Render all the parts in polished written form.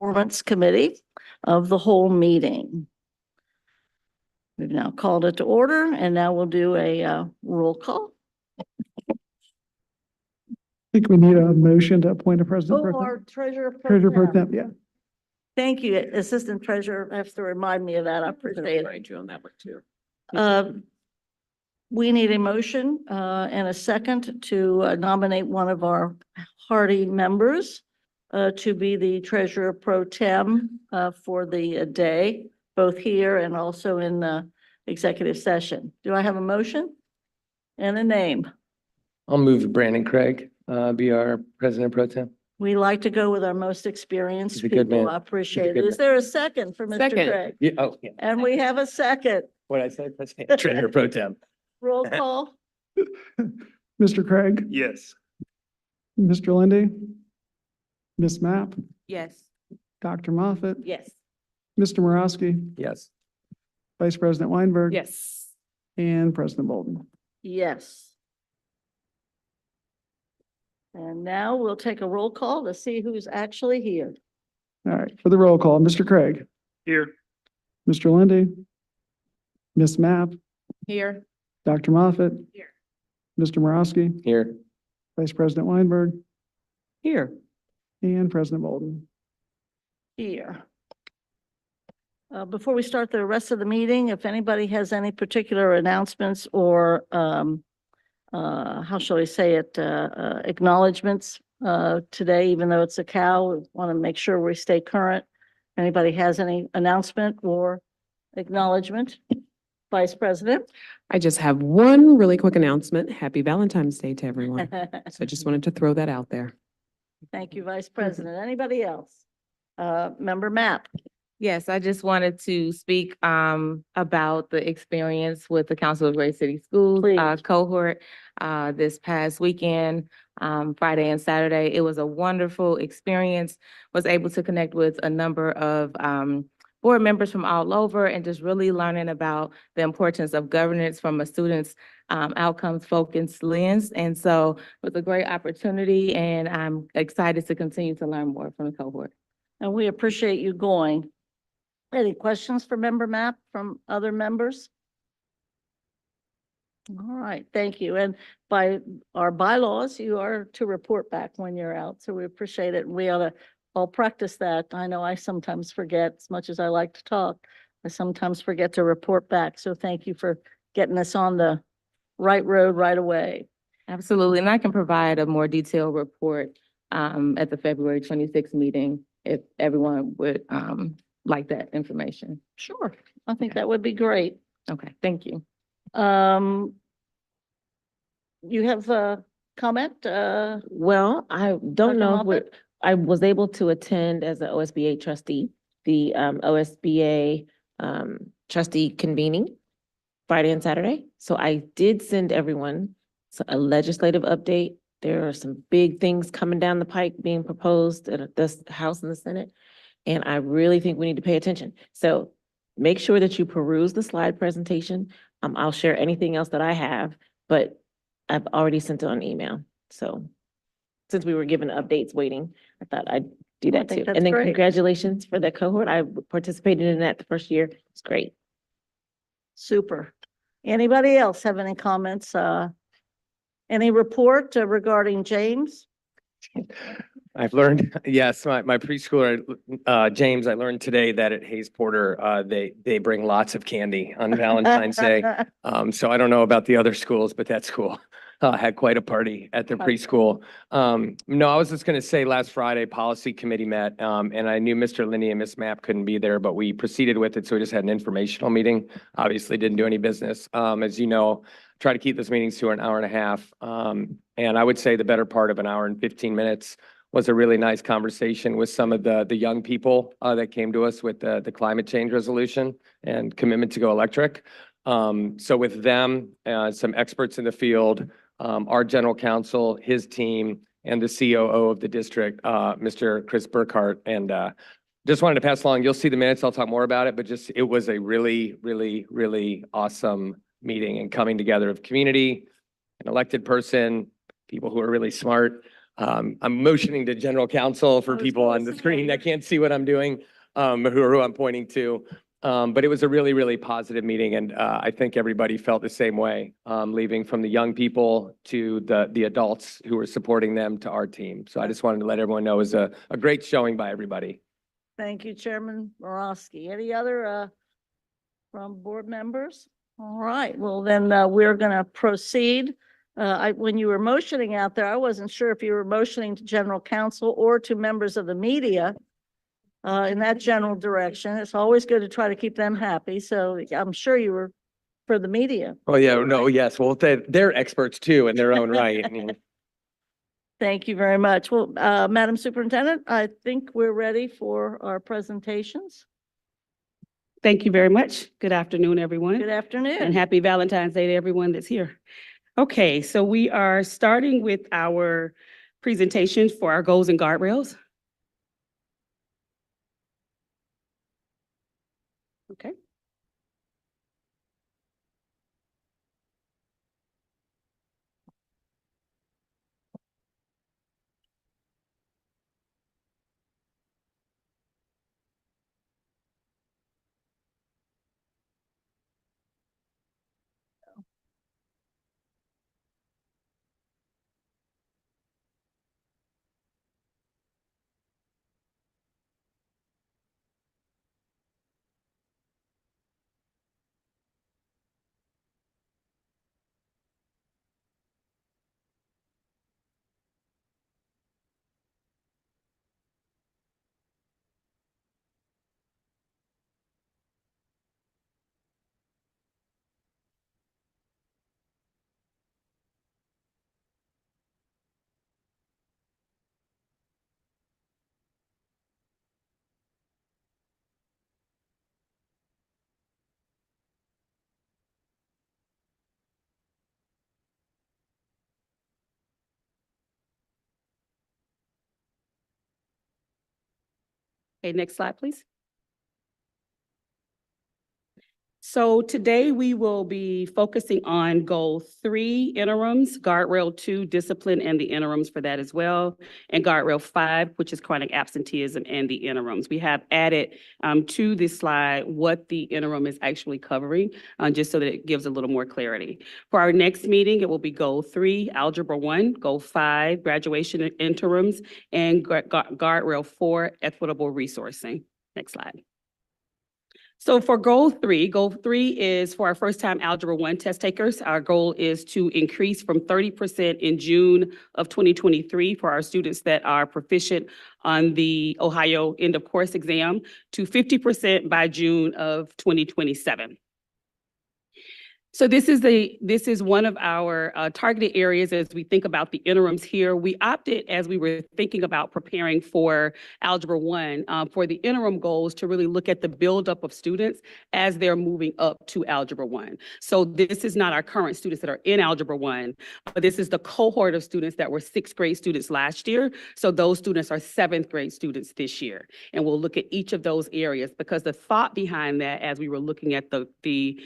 Performance Committee of the whole meeting. We've now called it to order, and now we'll do a roll call. I think we need a motion to appoint a president. Oh, our treasurer. Treasurer pro temp, yeah. Thank you, Assistant Treasurer. I have to remind me of that. I appreciate it. You on that one too. We need a motion and a second to nominate one of our hardy members to be the treasurer pro tem for the day, both here and also in the executive session. Do I have a motion and a name? I'll move Brandon Craig, be our president pro tem. We like to go with our most experienced He's a good people. man. I appreciate it. good Is there a second for Mr. Second. Craig? Yeah, oh, yeah. And we have a second. What I said, president, treasurer pro tem. Roll call. Mr. Craig, Yes. Mr. Lindy, Ms. Mapp, Yes. Dr. Moffat, Yes. Mr. Morosky, Yes. Vice President Weinberg. Yes. And President Bolden. Yes. And now we'll take a roll call to see who's actually here. All right, for the roll call, Mr. Craig, Here. Mr. Lindy, Ms. Mapp, Here. Dr. Moffat. Here. Mr. Morosky, Here. Vice President Weinberg, Here. and President Bolden. Here. Before we start the rest of the meeting, if anybody has any particular announcements or, how shall we say it, acknowledgements, today, even though it's a cow, we want to make sure we stay current. Anybody has any announcement or acknowledgement? Vice President? I just have one really quick announcement. Happy Valentine's Day to everyone. So I just wanted to throw that out there. Thank you, Vice President. Anybody else? Member Mapp? Yes, I just wanted to speak about the experience with the Council of Great City Schools Please. Cohort this past weekend, Friday and Saturday. It was a wonderful experience. Was able to connect with a number of board members from all over and just really learning about the importance of governance from a student's outcomes focused lens. And so it was a great opportunity, and I'm excited to continue to learn more from the cohort. And we appreciate you going. Any questions for Member Mapp from other members? All right, thank you. And by our bylaws, you are to report back when you're out, so we appreciate it. We ought to all practice that. I know I sometimes forget, as much as I like to talk, I sometimes forget to report back. So thank you for getting us on the right road right away. Absolutely, and I can provide a more detailed report at the February 26th meeting if everyone would like that information. Sure, I think that would be great. Okay, thank you. You have a comment? Well, I don't Dr. know, Moffat? I was able to attend as an OSBA trustee, the OSBA trustee convening Friday and Saturday. So I did send everyone a legislative update. There are some big things coming down the pike being proposed at the House and the Senate. And I really think we need to pay attention. So make sure that you peruse the slide presentation. I'll share anything else that I have, but I've already sent it on email. So since we were given updates waiting, I thought I'd do I that think too. that's And then great. congratulations for that cohort. I participated in that the first year. It's great. Super. Anybody else have any comments? Any report regarding James? I've learned, yes, my preschooler, James, I learned today that at Hayes Porter, they bring lots of candy on Valentine's Day. So I don't know about the other schools, but that's cool. Had quite a party at the preschool. No, I was just gonna say last Friday, policy committee met, and I knew Mr. Linney and Ms. Mapp couldn't be there, but we proceeded with it. So we just had an informational meeting. Obviously didn't do any business. As you know, try to keep those meetings to an hour and a half. And I would say the better part of an hour and 15 minutes was a really nice conversation with some of the young people that came to us with the climate change resolution and commitment to go electric. So with them, some experts in the field, our general counsel, his team, and the COO of the district, Mr. Chris Burkhart. And just wanted to pass along, you'll see the minutes, I'll talk more about it, but just it was a really, really, really awesome meeting and coming together of community, an elected person, people who are really smart, I'm motioning to general counsel for I was people gonna on the say, screen that you're- can't see what I'm doing, who I'm pointing to. But it was a really, really positive meeting, and I think everybody felt the same way, leaving from the young people to the adults who were supporting them to our team. So I just wanted to let everyone know it was a great showing by everybody. Thank you, Chairman Morosky. Any other from board members? All right, well then we're gonna proceed. When you were motioning out there, I wasn't sure if you were motioning to general counsel or to members of the media in that general direction. It's always good to try to keep them happy. So I'm sure you were for the media. Oh, yeah, no, yes, well, they're experts too in their own right. Thank you very much. Well, Madam Superintendent, I think we're ready for our presentations. Thank you very much. Good afternoon, everyone. Good afternoon. And happy Valentine's Day to everyone that's here. Okay, so we are starting with our presentation for our goals and guardrails. Okay. Okay, next slide, please. So today we will be focusing on goal 3 interims, guardrail 2 discipline and the interims for that as well, and guardrail 5, which is chronic absenteeism and the interims. We have added to this slide what the interim is actually covering, just so that it gives a little more clarity. For our next meeting, it will be goal 3, algebra 1, goal 5, graduation interims, and guardrail 4, equitable resourcing. Next slide. So for goal 3 is for our first-time Algebra 1 test takers. Our goal is to increase from 30% in June of 2023 for our students that are proficient on the Ohio end-of-course exam to 50% by June of 2027. So this is one of our targeted areas as we think about the interims here. We opted, as we were thinking about preparing for Algebra 1, for the interim goals to really look at the buildup of students as they're moving up to Algebra 1. So this is not our current students that are in Algebra 1, but this is the cohort of students that were 6th grade students last year. So those students are 7th grade students this year. And we'll look at each of those areas because the thought behind that, as we were looking at the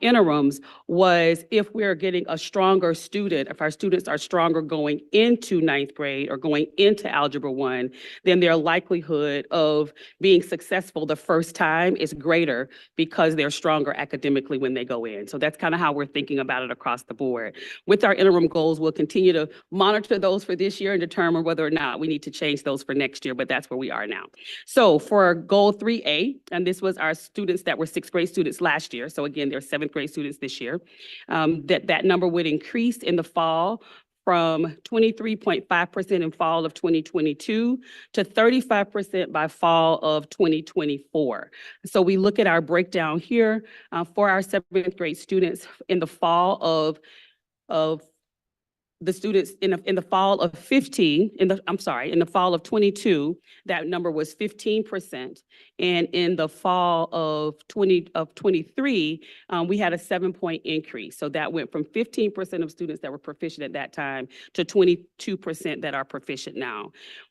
interims, was if we're getting a stronger student, if our students are stronger going into 9th grade or going into Algebra 1, then their likelihood of being successful the first time is greater because they're stronger academically when they go in. So that's kind of how we're thinking about it across the board. With our interim goals, we'll continue to monitor those for this year and determine whether or not we need to change those for next year, but that's where we are now. So for goal 3A, and this was our students that were 6th grade students last year. So again, they're 7th grade students this year. That number would increase in the fall from 23.5% in fall of 2022 to 35% by fall of 2024. So we look at our breakdown here for our 7th grade students in the fall of the students in the fall of 22, that number was 15%. And in the fall of 23, we had a 7-point increase. So that went from 15% of students that were proficient at that time to 22% that are proficient now.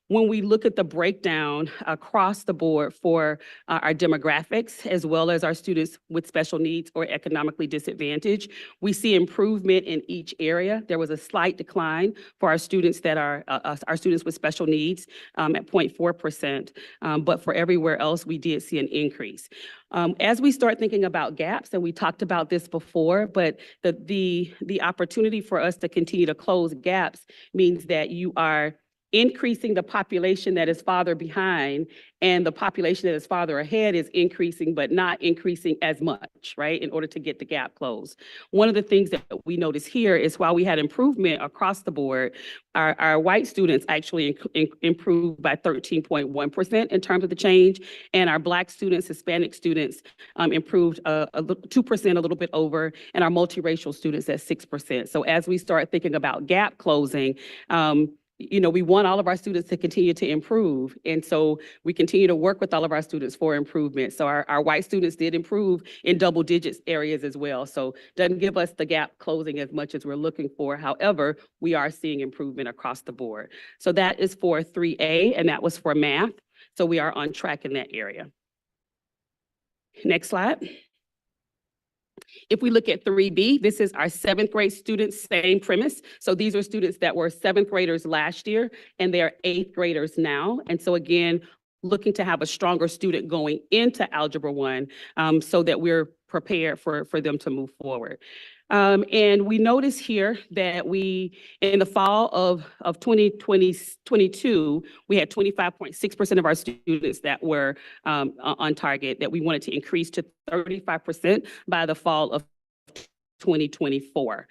When we look at the breakdown across the board for our demographics, as well as our students with special needs or economically disadvantaged, we see improvement in each area. There was a slight decline for our students that are our students with special needs at 0.4%, but for everywhere else, we did see an increase. As we start thinking about gaps, and we talked about this before, but the opportunity for us to continue to close gaps means that you are increasing the population that is farther behind, and the population that is farther ahead is increasing, but not increasing as much, right, in order to get the gap closed. One of the things that we notice here is while we had improvement across the board, our white students actually improved by 13.1% in terms of the change, and our Black students, Hispanic students improved 2%, a little bit over, and our multiracial students at 6%. So as we start thinking about gap closing, you know, we want all of our students to continue to improve. And so we continue to work with all of our students for improvement. So our white students did improve in double digits areas as well. So doesn't give us the gap closing as much as we're looking for. However, we are seeing improvement across the board. So that is for 3A, and that was for math. So we are on track in that area. Next slide. If we look at 3B, this is our 7th grade students, same premise. So these are students that were 7th graders last year, and they're 8th graders now. And so again, looking to have a stronger student going into Algebra 1 so that we're prepared for them to move forward. And we notice here that in the fall of 2022, we had 25.6% of our students that were on target, that we wanted to increase to 35% by the fall of 2024.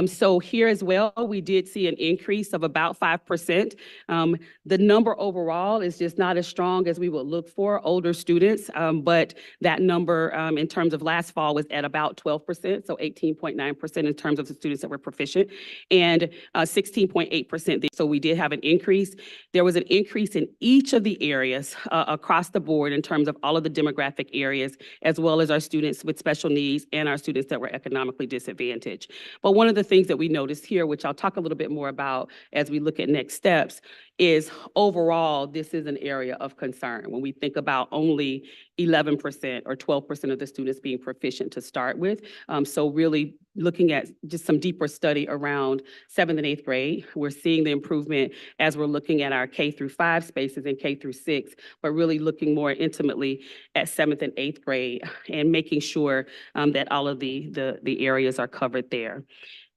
So here as well, we did see an increase of about 5%. The number overall is just not as strong as we would look for older students, but that number in terms of last fall was at about 12%, so 18.9% in terms of the students that were proficient, and 16.8%. So we did have an increase. There was an increase in each of the areas across the board in terms of all of the demographic areas, as well as our students with special needs and our students that were economically disadvantaged. But one of the things that we noticed here, which I'll talk a little bit more about as we look at next steps, is overall, this is an area of concern. When we think about only 11% or 12% of the students being proficient to start with. So really looking at just some deeper study around 7th and 8th grade, we're seeing the improvement as we're looking at our K-5 spaces and K-6, but really looking more intimately at 7th and 8th grade and making sure that all of the areas are covered there.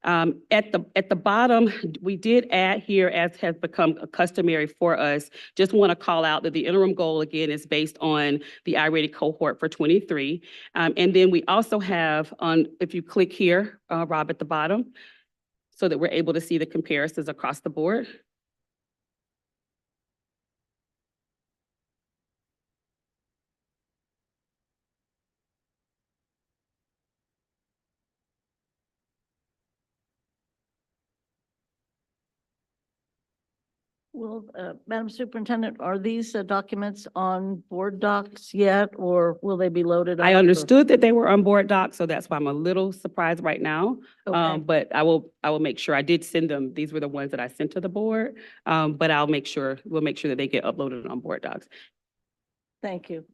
At the bottom, we did add here, as has become customary for us, just want to call out that the interim goal, again, is based on the I-rated cohort for 23. And then we also have if you click here, Rob, at the bottom, so that we're able to see the comparisons across the board. Well, Madam Superintendent, are these documents on board docs yet, or will they be loaded up? I understood that they were on board docs, so that's why I'm a little surprised right now. Okay. But I will make sure. I did send them. These were the ones that I sent to the board. But we'll make sure that they get uploaded on board docs. Thank you.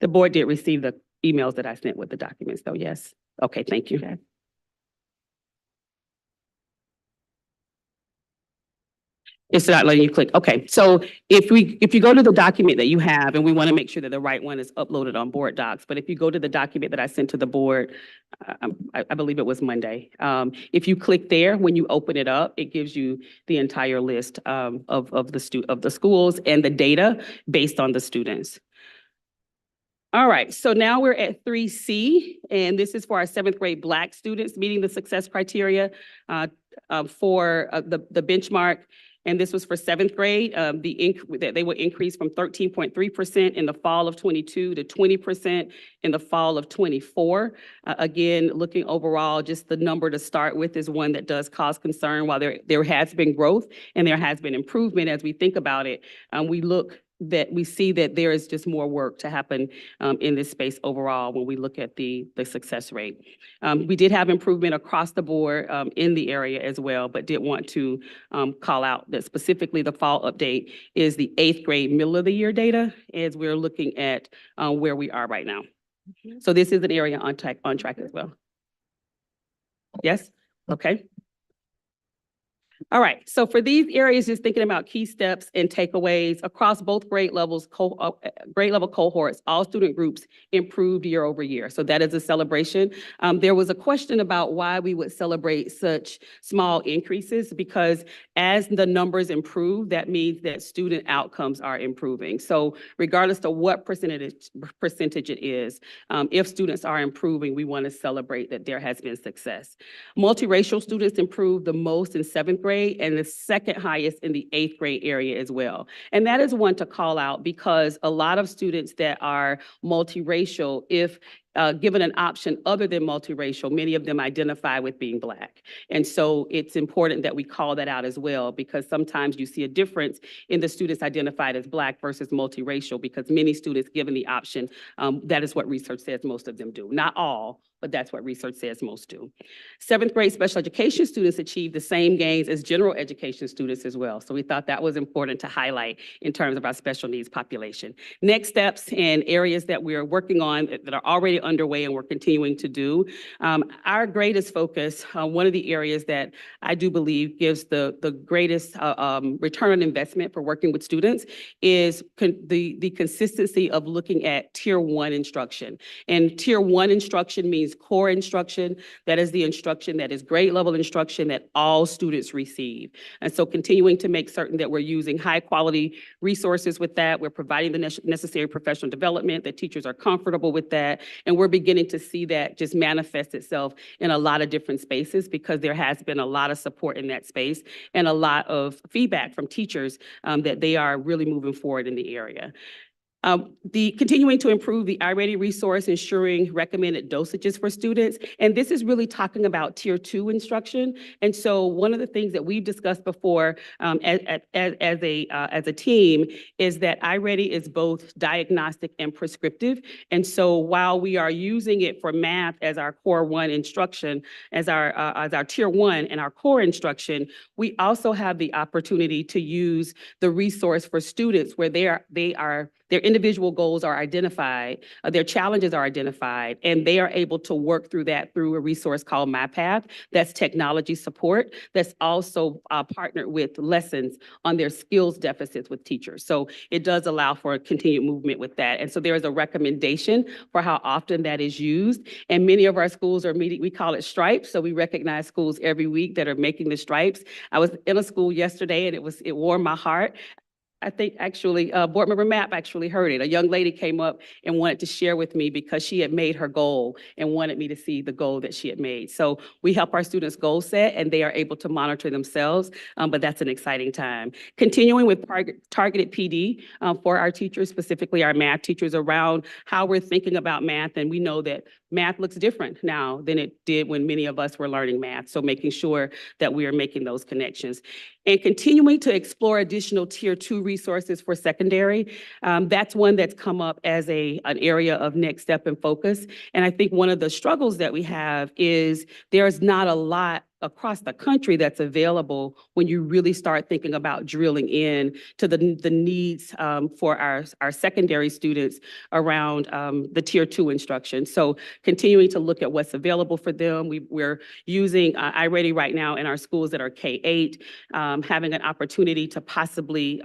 The board did receive the emails that I sent with the documents, though. Yes. Okay. Thank you. Okay. It's not letting you click. Okay, so if you go to the document that you have, and we want to make sure that the right one is uploaded on board docs, but if you go to the document that I sent to the board, I believe it was Monday. If you click there, when you open it up, it gives you the entire list of the schools and the data based on the students. All right, so now we're at 3C, and this is for our 7th grade Black students meeting the success criteria for the benchmark. And this was for 7th grade. They will increase from 13.3% in the fall of 22 to 20% in the fall of 24. Again, looking overall, just the number to start with is one that does cause concern. While there has been growth and there has been improvement as we think about it, we look that we see that there is just more work to happen in this space overall when we look at the success rate. We did have improvement across the board in the area as well, but did want to call out that specifically the fall update is the 8th grade middle of the year data as we're looking at where we are right now. So this is an area on track as well. Yes? Okay. All right, so for these areas, just thinking about key steps and takeaways across both grade levels, grade level cohorts, all student groups improved year over year. So that is a celebration. There was a question about why we would celebrate such small increases, because as the numbers improve, that means that student outcomes are improving. So regardless of what percentage it is, if students are improving, we want to celebrate that there has been success. Multiracial students improved the most in 7th grade and the second highest in the 8th grade area as well. And that is one to call out because a lot of students that are multiracial, if given an option other than multiracial, many of them identify with being Black. And so it's important that we call that out as well, because sometimes you see a difference in the students identified as Black versus multiracial, because many students given the option, that is what research says most of them do. Not all, but that's what research says most do. 7th grade special education students achieved the same gains as general education students as well. So we thought that was important to highlight in terms of our special needs population. Next steps and areas that we are working on that are already underway and we're continuing to do. Our greatest focus, one of the areas that I do believe gives the greatest return on investment for working with students is the consistency of looking at Tier 1 instruction. And Tier 1 instruction means core instruction. That is the instruction that is grade level instruction that all students receive. And so continuing to make certain that we're using high quality resources with that, we're providing the necessary professional development, that teachers are comfortable with that, and we're beginning to see that just manifest itself in a lot of different spaces because there has been a lot of support in that space and a lot of feedback from teachers that they are really moving forward in the area. The continuing to improve the iReady resource, ensuring recommended dosages for students. And this is really talking about Tier 2 instruction. And so one of the things that we've discussed before as a team is that iReady is both diagnostic and prescriptive. And so while we are using it for math as our core 1 instruction, as our Tier 1 and our core instruction, we also have the opportunity to use the resource for students where their individual goals are identified, their challenges are identified, and they are able to work through that through a resource called MyPath. That's technology support. That's also partnered with lessons on their skills deficits with teachers. So it does allow for a continued movement with that. And so there is a recommendation for how often that is used. And many of our schools are meeting, we call it stripes. So we recognize schools every week that are making the stripes. I was in a school yesterday and it warmed my heart. I think actually, Board Member Mapp actually heard it. A young lady came up and wanted to share with me because she had made her goal and wanted me to see the goal that she had made. So we help our students goal set and they are able to monitor themselves, but that's an exciting time. Continuing with targeted PD for our teachers, specifically our math teachers, around how we're thinking about math. And we know that math looks different now than it did when many of us were learning math. So making sure that we are making those connections. And continuing to explore additional Tier 2 resources for secondary. That's one that's come up as an area of next step and focus. And I think one of the struggles that we have is there's not a lot across the country that's available when you really start thinking about drilling in to the needs for our secondary students around the Tier 2 instruction. So continuing to look at what's available for them. We're using iReady right now in our schools that are K-8, having an opportunity to possibly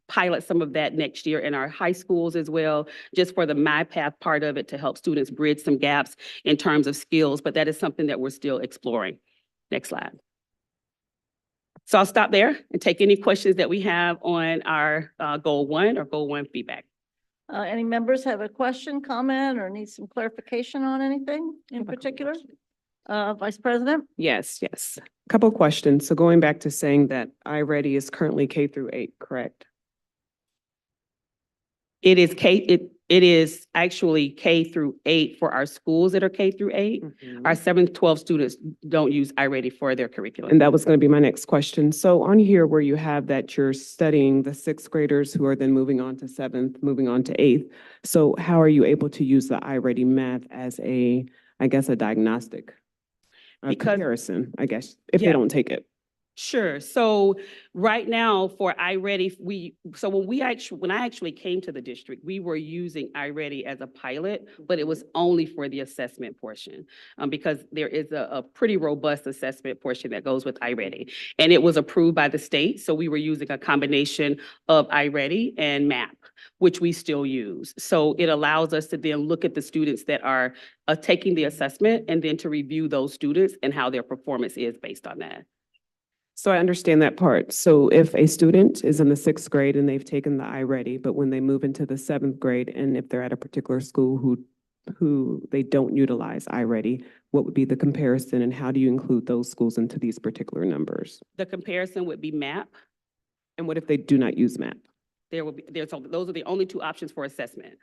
pilot some of that next year in our high schools as well, just for the MyPath part of it to help students bridge some gaps in terms of skills, but that is something that we're still exploring. Next slide. So I'll stop there and take any questions that we have on our Goal 1 or Goal 1 feedback. Any members have a question, comment, or need some clarification on anything in particular? Vice President? Yes. Couple questions. So going back to saying that iReady is currently K through 8, correct? It is K, It is actually K-8 for our schools that are K-8. Our 7th, 12 students don't use iReady for their curriculum. And that was going to be my next question. So on here where you have that you're studying the sixth graders who are then moving on to seventh, moving on to eighth. So how are you able to use the iReady math as a, I guess, a diagnostic? A Because- comparison, I guess, if they Yeah. don't take it. Sure. So right now for iReady, when I actually came to the district, we were using iReady as a pilot, but it was only for the assessment portion. Because there is a pretty robust assessment portion that goes with iReady. And it was approved by the state, so we were using a combination of iReady and MAP, which we still use. So it allows us to then look at the students that are taking the assessment and then to review those students and how their performance is based on that. So I understand that part. So if a student is in the sixth grade and they've taken the iReady, but when they move into the seventh grade, and if they're at a particular school who they don't utilize iReady, what would be the comparison and how do you include those schools into these particular numbers? The comparison would be MAP. And what if they do not use MAP? Those are the only two options for assessment.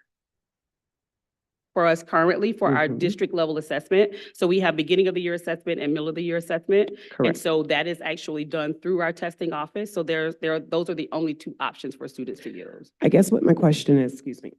For us currently, for our Mhm. district level assessment. So we have beginning of the year assessment and middle of the year assessment. And Correct. so that is actually done through our testing office. So those are the only two options for students to use. I guess what my question is, excuse me.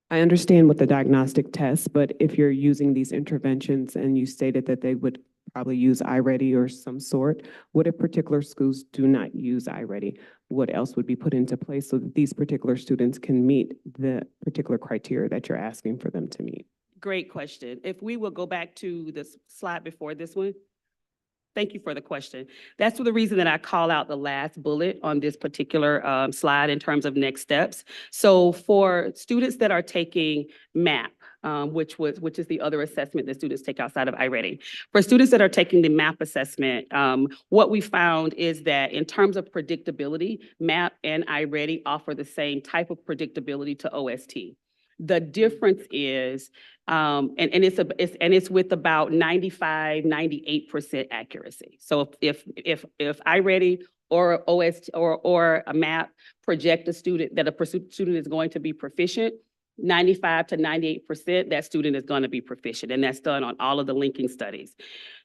I understand with the diagnostic tests, but if you're using these interventions and you stated that they would probably use iReady or some sort, what if particular schools do not use iReady? What else would be put into place so that these particular students can meet the particular criteria that you're asking for them to meet? Great question. If we will go back to this slide before this one. Thank you for the question. That's the reason that I call out the last bullet on this particular slide in terms of next steps. So for students that are taking MAP, which is the other assessment that students take outside of iReady. For students that are taking the MAP assessment, what we found is that in terms of predictability, MAP and iReady offer the same type of predictability to OST. The difference is, and it's with about 95, 98% accuracy. So if iReady or OST or a MAP project a student that a student is going to be proficient, 95 to 98%, that student is going to be proficient, and that's done on all of the linking studies.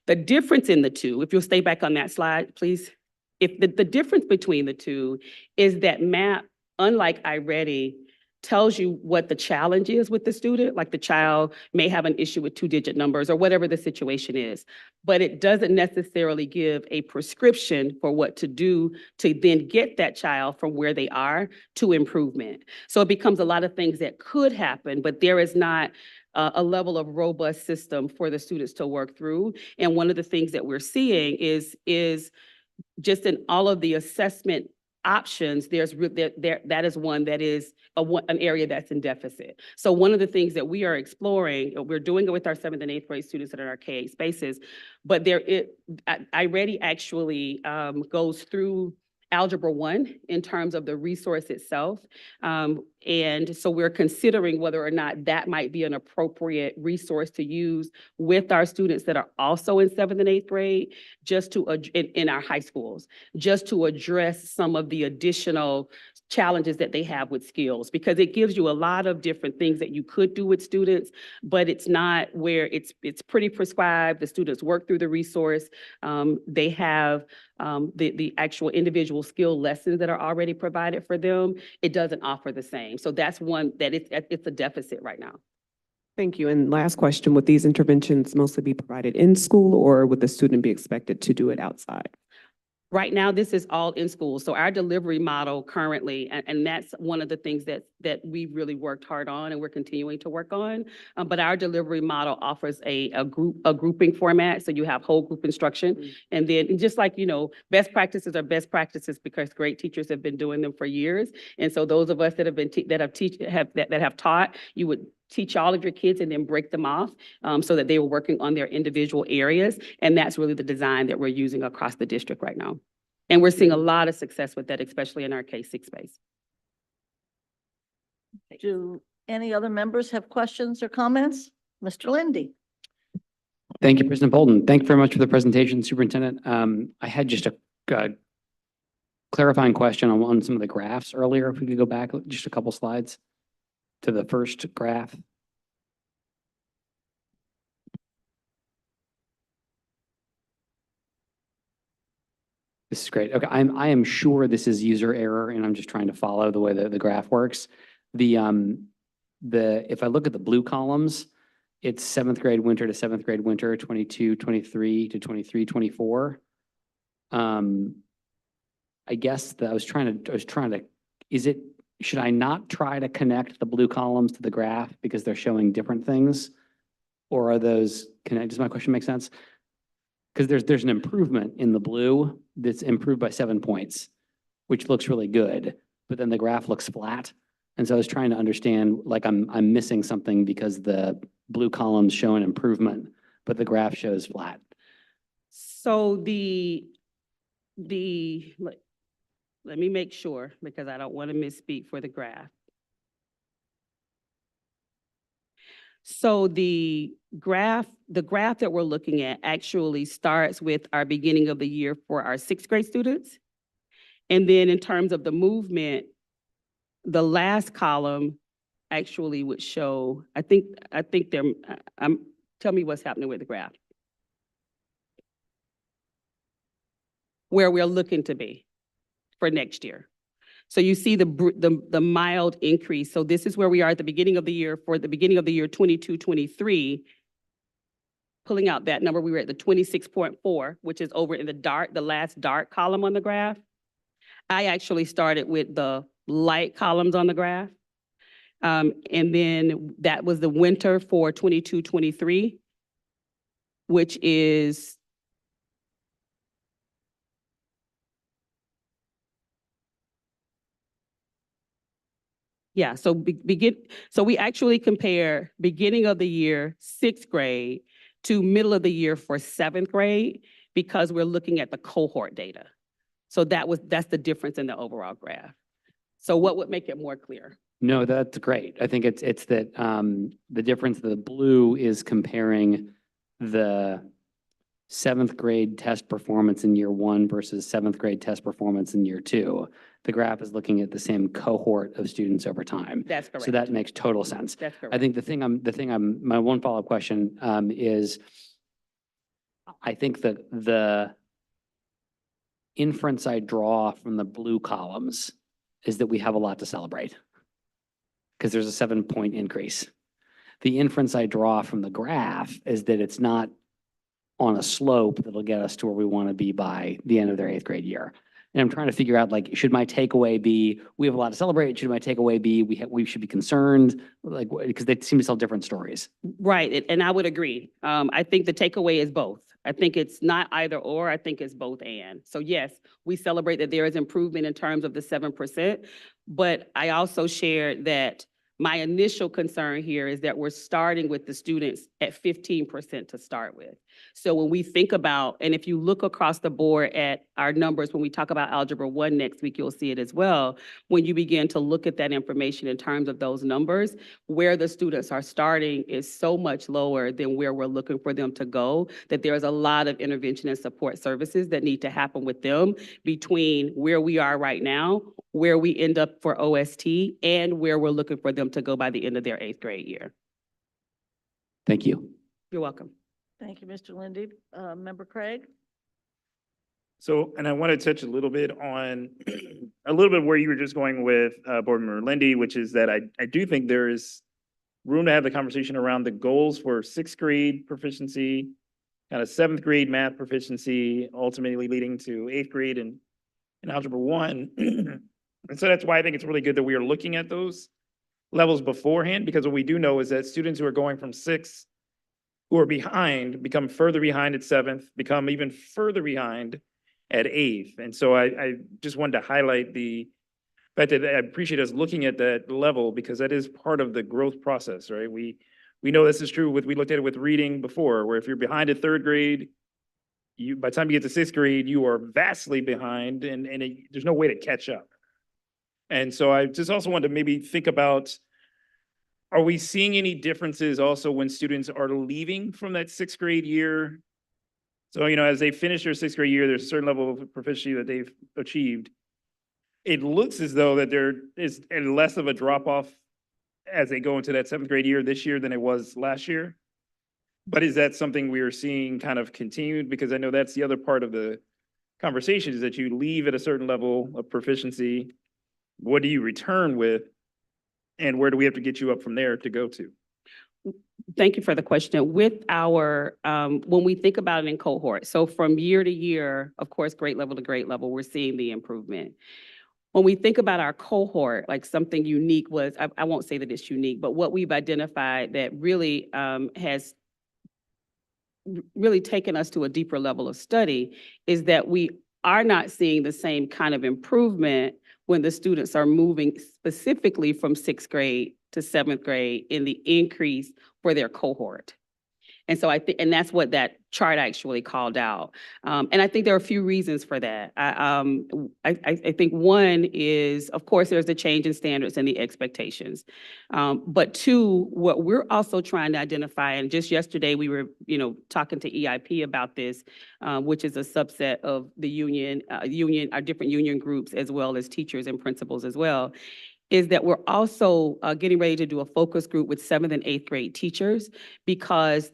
The difference in the two, if you'll stay back on that slide, please. If the difference between the two is that MAP, unlike iReady, tells you what the challenge is with the student, like the child may have an issue with two-digit numbers or whatever the situation is, but it doesn't necessarily give a prescription for what to do to then get that child from where they are to improvement. So it becomes a lot of things that could happen, but there is not a level of robust system for the students to work through. And one of the things that we're seeing is just in all of the assessment options, that is one that is an area that's in deficit. So one of the things that we are exploring, we're doing it with our 7th and 8th grade students that are in our K-8 spaces, but iReady actually goes through Algebra 1 in terms of the resource itself. And so we're considering whether or not that might be an appropriate resource to use with our students that are also in 7th and 8th grade, just to, in our high schools, just to address some of the additional challenges that they have with skills, because it gives you a lot of different things that you could do with students, but it's not where it's pretty prescribed. The students work through the resource. They have the actual individual skill lessons that are already provided for them. It doesn't offer the same. So that's one that it's a deficit right now. Thank you. And last question, would these interventions mostly be provided in school or would the student be expected to do it outside? Right now, this is all in school. So our delivery model currently, and that's one of the things that we really worked hard on and we're continuing to work on. But our delivery model offers a grouping format. So you have whole group instruction. And then just like, best practices are best practices because great teachers have been doing them for years. And so those of us that have taught, you would teach all of your kids and then break them off so that they were working on their individual areas. And that's really the design that we're using across the district right now. And we're seeing a lot of success with that, especially in our K-6 space. Do any other members have questions or comments? Mr. Lindy? Thank you, President Bolden. Thank you very much for the presentation, Superintendent. I had just a clarifying question on some of the graphs earlier. If we could go back just a couple slides. to the first graph. This is great. Okay, I am sure this is user error and I'm just trying to follow the way that the graph works. If I look at the blue columns, it's seventh grade winter to seventh grade winter, 22, 23 to 23, 24. I guess that I was trying to, should I not try to connect the blue columns to the graph because they're showing different things? Or are those, does my question make sense? Because there's an improvement in the blue that's improved by 7 points, which looks really good, but then the graph looks flat. And so I was trying to understand, like I'm missing something because the blue columns show an improvement, but the graph shows flat. So let me make sure, because I don't want to misspeak for the graph. So the graph that we're looking at actually starts with our beginning of the year for our sixth grade students. And then in terms of the movement, the last column actually would show, I think tell me what's happening with the graph. Where we're looking to be for next year. So you see the mild increase. So this is where we are at the beginning of the year. For the beginning of the year 22, 23, pulling out that number, we were at the 26.4, which is over in the last dark column on the graph. I actually started with the light columns on the graph. And then that was the winter for 22, 23, which is so we actually compare beginning of the year, sixth grade, to middle of the year for seventh grade, because we're looking at the cohort data. So that's the difference in the overall graph. So what would make it more clear? No, that's great. I think it's that the difference, the blue is comparing the seventh grade test performance in year one versus seventh grade test performance in year two. The graph is looking at the same cohort of students over time. That's correct. So that makes total sense. That's correct. I think my one follow-up question is, I think that the inference I draw from the blue columns is that we have a lot to celebrate because there's a 7-point increase. The inference I draw from the graph is that it's not on a slope that'll get us to where we want to be by the end of their 8th grade year. And I'm trying to figure out, like, should my takeaway be, we have a lot to celebrate? Should my takeaway be, we should be concerned? Like, because they seem to tell different stories. Right, and I would agree. I think the takeaway is both. I think it's not either or, I think it's both and. So yes, we celebrate that there is improvement in terms of the 7%, but I also shared that my initial concern here is that we're starting with the students at 15% to start with. So when we think about, and if you look across the board at our numbers, when we talk about Algebra 1 next week, you'll see it as well. When you begin to look at that information in terms of those numbers, where the students are starting is so much lower than where we're looking for them to go, that there's a lot of intervention and support services that need to happen with them between where we are right now, where we end up for OST, and where we're looking for them to go by the end of their 8th grade year. Thank you. You're welcome. Thank you, Mr. Lindy. Member Craig? So, and I want to touch a little bit on a little bit where you were just going with Board Member Lindy, which is that I do think there is room to have the conversation around the goals for 6th grade proficiency, kind of 7th grade math proficiency, ultimately leading to 8th grade and Algebra 1. And so that's why I think it's really good that we are looking at those levels beforehand, because what we do know is that students who are going from 6th, who are behind, become further behind at 7th, become even further behind at 8th. And so I just wanted to highlight the fact that I appreciate us looking at that level, because that is part of the growth process, right? We know this is true we looked at it with reading before, where if you're behind at 3rd grade, by the time you get to 6th grade, you are vastly behind and there's no way to catch up. And so I just also wanted to maybe think about, are we seeing any differences also when students are leaving from that 6th grade year? So, as they finish their 6th grade year, there's a certain level of proficiency that they've achieved. It looks as though that there is less of a drop off as they go into that seventh grade year this year than it was last year. But is that something we are seeing kind of continued? Because I know that's the other part of the conversation is that you leave at a certain level of proficiency. What do you return with? And where do we have to get you up from there to go to? Thank you for the question. With our, when we think about it in cohort, so from year to year, of course, grade level to grade level, we're seeing the improvement. When we think about our cohort, like something unique was, I won't say that it's unique, but what we've identified that really has really taken us to a deeper level of study is that we are not seeing the same kind of improvement when the students are moving specifically from sixth grade to seventh grade in the increase for their cohort. And so I think, and that's what that chart actually called out. And I think there are a few reasons for that. I think one is, of course, there's a change in standards and the expectations. But two, what we're also trying to identify, and just yesterday we were, talking to EIP about this, which is a subset of the union, our different union groups, as well as teachers and principals as well, is that we're also getting ready to do a focus group with seventh and eighth grade teachers, because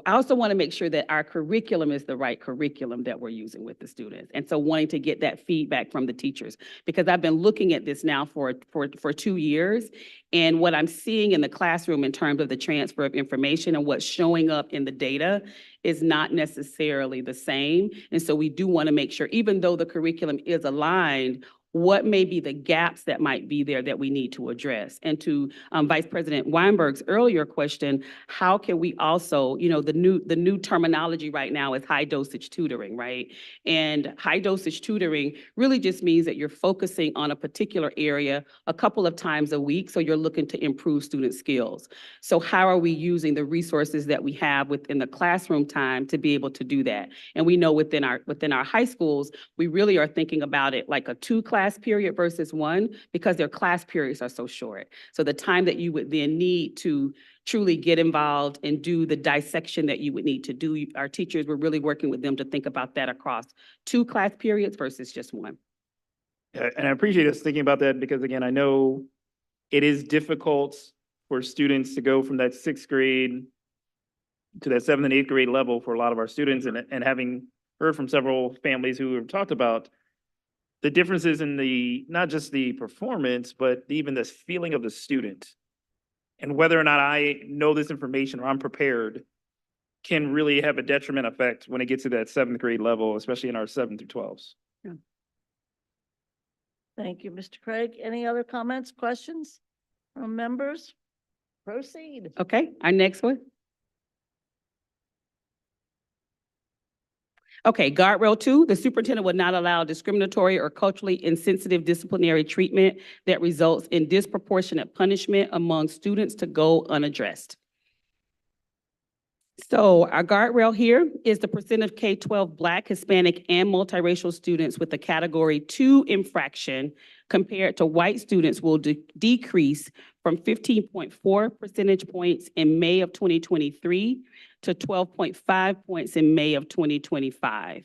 I also want to make sure that our curriculum is the right curriculum that we're using with the students. And so wanting to get that feedback from the teachers, because I've been looking at this now for 2 years. And what I'm seeing in the classroom in terms of the transfer of information and what's showing up in the data is not necessarily the same. And so we do want to make sure, even though the curriculum is aligned, what may be the gaps that might be there that we need to address? And to Vice President Weinberg's earlier question, how can we also, the new terminology right now is high dosage tutoring, right? And high dosage tutoring really just means that you're focusing on a particular area a couple of times a week, so you're looking to improve student skills. So how are we using the resources that we have within the classroom time to be able to do that? And we know within our high schools, we really are thinking about it like a 2-class period versus 1, because their class periods are so short. So the time that you would then need to truly get involved and do the dissection that you would need to do, our teachers were really working with them to think about that across 2 class periods versus just 1. Yeah, and I appreciate us thinking about that because, again, I know it is difficult for students to go from that 6th grade to that 7th and 8th grade level for a lot of our students, and having heard from several families who have talked about the differences in not just the performance, but even this feeling of the student, and whether or not I know this information or I'm prepared can really have a detriment effect when it gets to that 7th grade level, especially in our 7 through 12s. Yeah. Thank you, Mr. Craig. Any other comments, questions from members? Proceed. Okay, our next one. Okay, guardrail 2, the superintendent would not allow discriminatory or culturally insensitive disciplinary treatment that results in disproportionate punishment among students to go unaddressed. So our guardrail here is the percent of K-12 Black, Hispanic, and multiracial students with a Category 2 infraction compared to white students will decrease from 15.4 percentage points in May of 2023 to 12.5 points in May of 2025.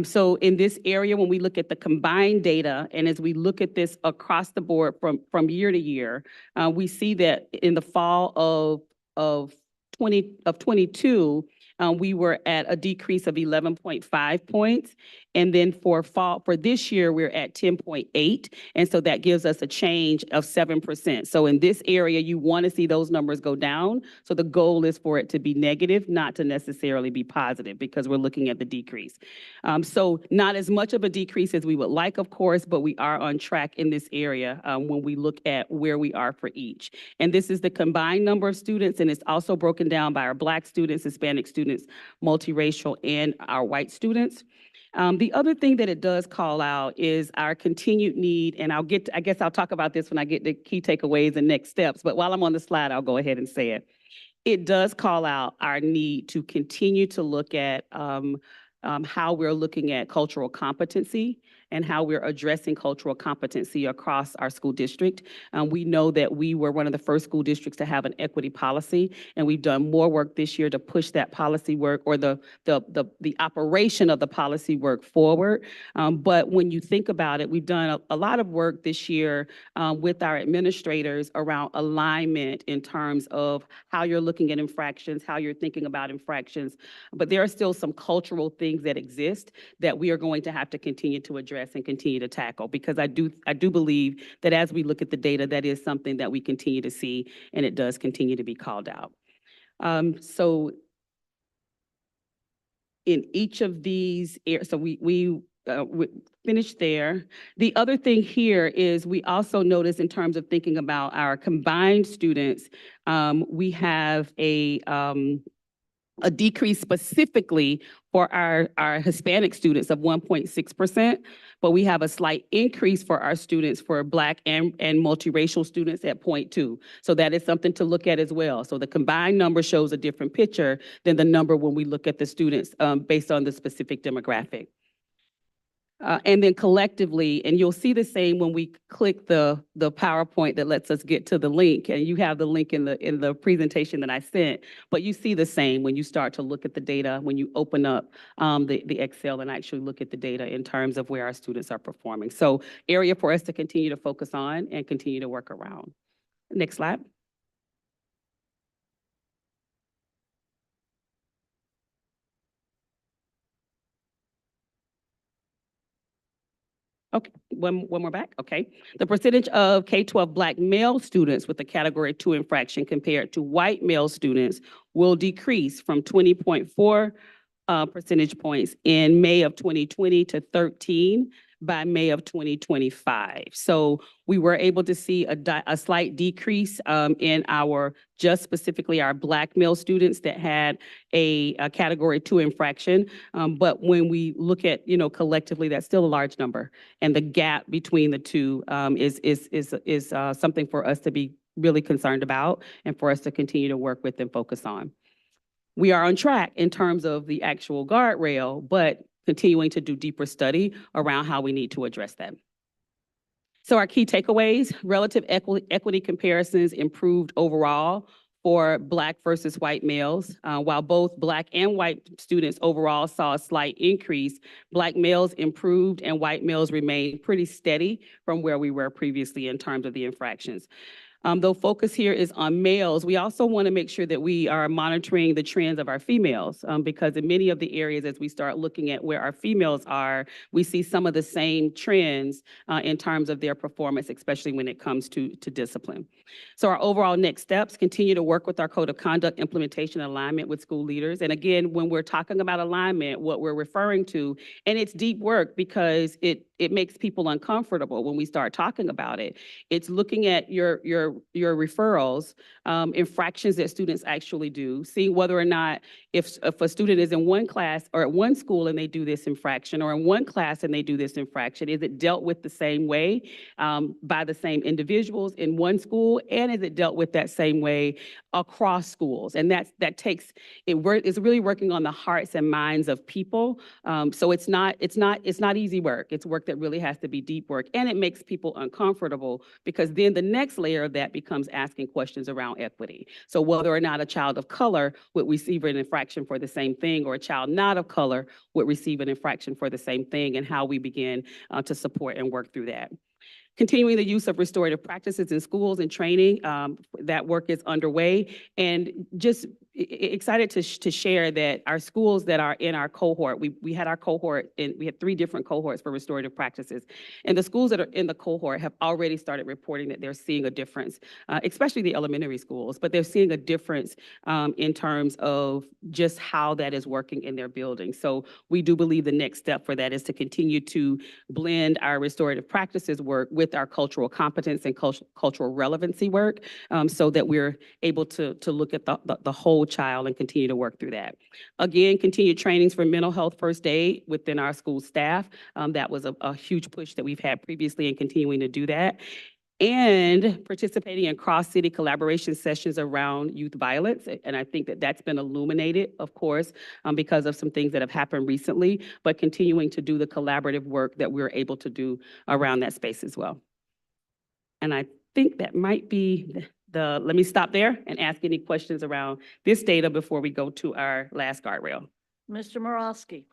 So in this area, when we look at the combined data, and as we look at this across the board from year to year, we see that in the fall of 22, we were at a decrease of 11.5 points. And then for this year, we're at 10.8. And so that gives us a change of 7%. So in this area, you want to see those numbers go down. So the goal is for it to be negative, not to necessarily be positive, because we're looking at the decrease. So not as much of a decrease as we would like, of course, but we are on track in this area when we look at where we are for each. And this is the combined number of students, and it's also broken down by our Black students, Hispanic students, multiracial, and our white students. The other thing that it does call out is our continued need, and I guess I'll talk about this when I get the key takeaways and next steps, but while I'm on the slide, I'll go ahead and say it. It does call out our need to continue to look at how we're looking at cultural competency and how we're addressing cultural competency across our school district. We know that we were one of the first school districts to have an equity policy, and we've done more work this year to push that policy work or the operation of the policy work forward. But when you think about it, we've done a lot of work this year with our administrators around alignment in terms of how you're looking at infractions, how you're thinking about infractions. But there are still some cultural things that exist that we are going to have to continue to address and continue to tackle, because I do believe that as we look at the data, that is something that we continue to see, and it does continue to be called out. So in each of these areas, so we finished there. The other thing here is we also notice in terms of thinking about our combined students, we have a decrease specifically for our Hispanic students of 1.6%, but we have a slight increase for our students for Black and multiracial students at 0.2. So that is something to look at as well. So the combined number shows a different picture than the number when we look at the students based on the specific demographic. And then collectively, and you'll see the same when we click the PowerPoint that lets us get to the link, and you have the link in the presentation that I sent, but you see the same when you start to look at the data, when you open up the Excel and actually look at the data in terms of where our students are performing. So area for us to continue to focus on and continue to work around. Next slide. Okay, one more back, okay. The percentage of K-12 Black male students with a Category 2 infraction compared to white male students will decrease from 20.4 percentage points in May of 2020 to 13 by May of 2025. So we were able to see a slight decrease in just specifically our Black male students that had a Category 2 infraction. But when we look at, collectively, that's still a large number. And the gap between the two is something for us to be really concerned about and for us to continue to work with and focus on. We are on track in terms of the actual guardrail, but continuing to do deeper study around how we need to address that. So our key takeaways: relative equity comparisons improved overall for Black versus white males. While both Black and white students overall saw a slight increase, Black males improved and white males remained pretty steady from where we were previously in terms of the infractions. Though focus here is on males, we also want to make sure that we are monitoring the trends of our females, because in many of the areas, as we start looking at where our females are, we see some of the same trends in terms of their performance, especially when it comes to discipline. So our overall next steps: continue to work with our code of conduct implementation alignment with school leaders. And again, when we're talking about alignment, what we're referring to, and it's deep work because it makes people uncomfortable when we start talking about it. It's looking at your referrals, infractions that students actually do, seeing whether or not if a student is in one class or at one school and they do this infraction, or in one class and they do this infraction, is it dealt with the same way by the same individuals in one school, and is it dealt with that same way across schools? And that takes it's really working on the hearts and minds of people. So it's not easy work. It's work that really has to be deep work, and it makes people uncomfortable, because then the next layer of that becomes asking questions around equity. So whether or not a child of color would receive an infraction for the same thing, or a child not of color would receive an infraction for the same thing, and how we begin to support and work through that. Continuing the use of restorative practices in schools and training, that work is underway. And just excited to share that our schools that are in our cohort, we had our cohort, and we had 3 different cohorts for restorative practices. And the schools that are in the cohort have already started reporting that they're seeing a difference, especially the elementary schools, but they're seeing a difference in terms of just how that is working in their building. So we do believe the next step for that is to continue to blend our restorative practices work with our cultural competence and cultural relevancy work, so that we're able to look at the whole child and continue to work through that. Again, continued trainings for mental health first aid within our school staff. That was a huge push that we've had previously, and continuing to do that. and participating in cross-city collaboration sessions around youth violence. And I think that that's been illuminated, of course, because of some things that have happened recently, but continuing to do the collaborative work that we're able to do around that space as well. And I think that might be let me stop there and ask any questions around this data before we go to our last guardrail. Mr. Morosky.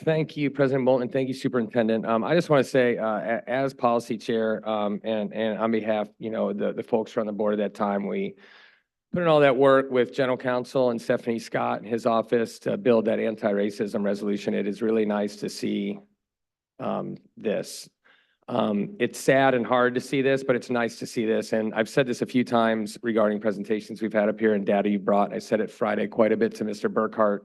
Thank you, President Bolton. Thank you, Superintendent. I just want to say, as policy chair, and on behalf, the folks from the board at that time, we put in all that work with General Counsel and Stephanie Scott and his office to build that anti-racism resolution. It is really nice to see this. It's sad and hard to see this, but it's nice to see this. And I've said this a few times regarding presentations we've had up here and data you brought. I said it Friday quite a bit to Mr. Burkhart.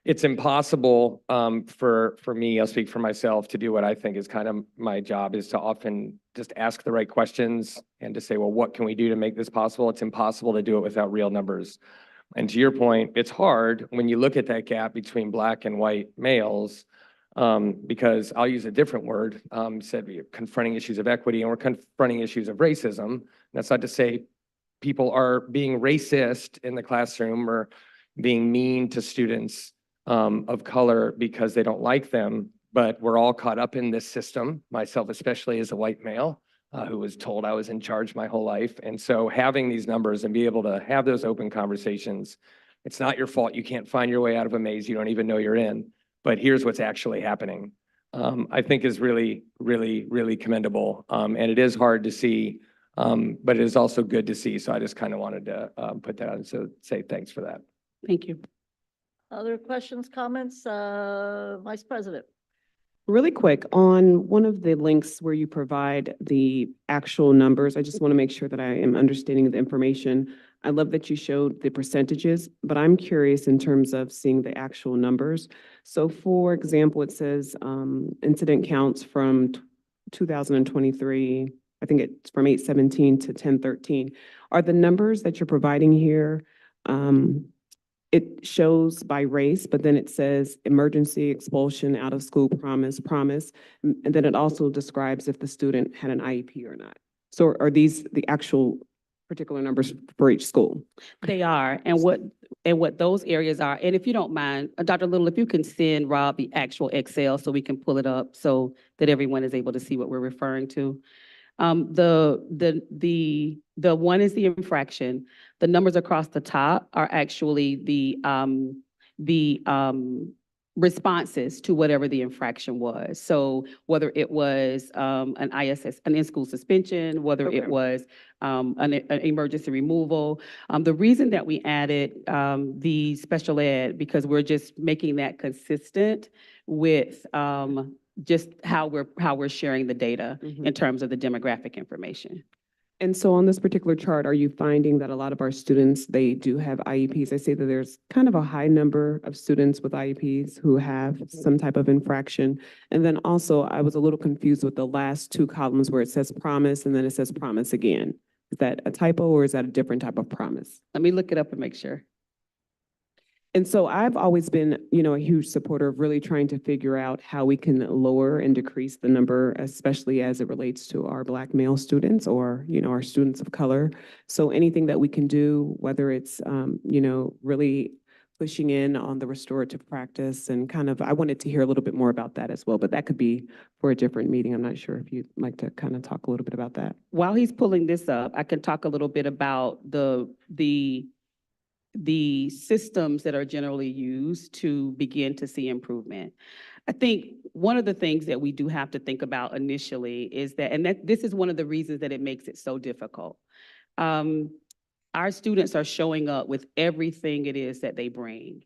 It's impossible for me, I'll speak for myself, to do what I think is kind of my job, is to often just ask the right questions and to say, well, what can we do to make this possible? It's impossible to do it without real numbers. And to your point, it's hard when you look at that gap between Black and white males, because I'll use a different word, said we're confronting issues of equity and we're confronting issues of racism. That's not to say people are being racist in the classroom or being mean to students of color because they don't like them, but we're all caught up in this system, myself especially as a white male who was told I was in charge my whole life. And so having these numbers and be able to have those open conversations, it's not your fault. You can't find your way out of a maze you don't even know you're in, but here's what's actually happening, I think is really, really, really commendable. And it is hard to see, but it is also good to see. So I just kind of wanted to put that on, so say thanks for that. Thank you. Other questions, comments? Vice President. Really quick, on one of the links where you provide the actual numbers, I just want to make sure that I am understanding the information. I love that you showed the percentages, but I'm curious in terms of seeing the actual numbers. So for example, it says incident counts from 2023, I think it's from 8/17 to 10/13. Are the numbers that you're providing here, it shows by race, but then it says emergency, expulsion, out of school, promise, and then it also describes if the student had an IEP or not. So are these the actual particular numbers for each school? They are, and what those areas are, and if you don't mind, Dr. Little, if you can send Rob the actual Excel so we can pull it up so that everyone is able to see what we're referring to. The one is the infraction. The numbers across the top are actually the responses to whatever the infraction was. So whether it was an ISS, an in-school suspension, whether it was an emergency removal. The reason that we added the special ed, because we're just making that consistent with just how we're sharing the data in terms of the demographic information. And so on this particular chart, are you finding that a lot of our students, they do have IEPs? I see that there's kind of a high number of students with IEPs who have some type of infraction. And then also, I was a little confused with the last two columns where it says promise and then it says promise again. Is that a typo or is that a different type of promise? Let me look it up and make sure. And so I've always been, a huge supporter of really trying to figure out how we can lower and decrease the number, especially as it relates to our Black male students or, our students of color. So anything that we can do, whether it's, really pushing in on the restorative practice and I wanted to hear a little bit more about that as well, but that could be for a different meeting. I'm not sure if you'd like to kind of talk a little bit about that. While he's pulling this up, I can talk a little bit about the systems that are generally used to begin to see improvement. I think one of the things that we do have to think about initially is that this is one of the reasons that it makes it so difficult. Our students are showing up with everything it is that they bring.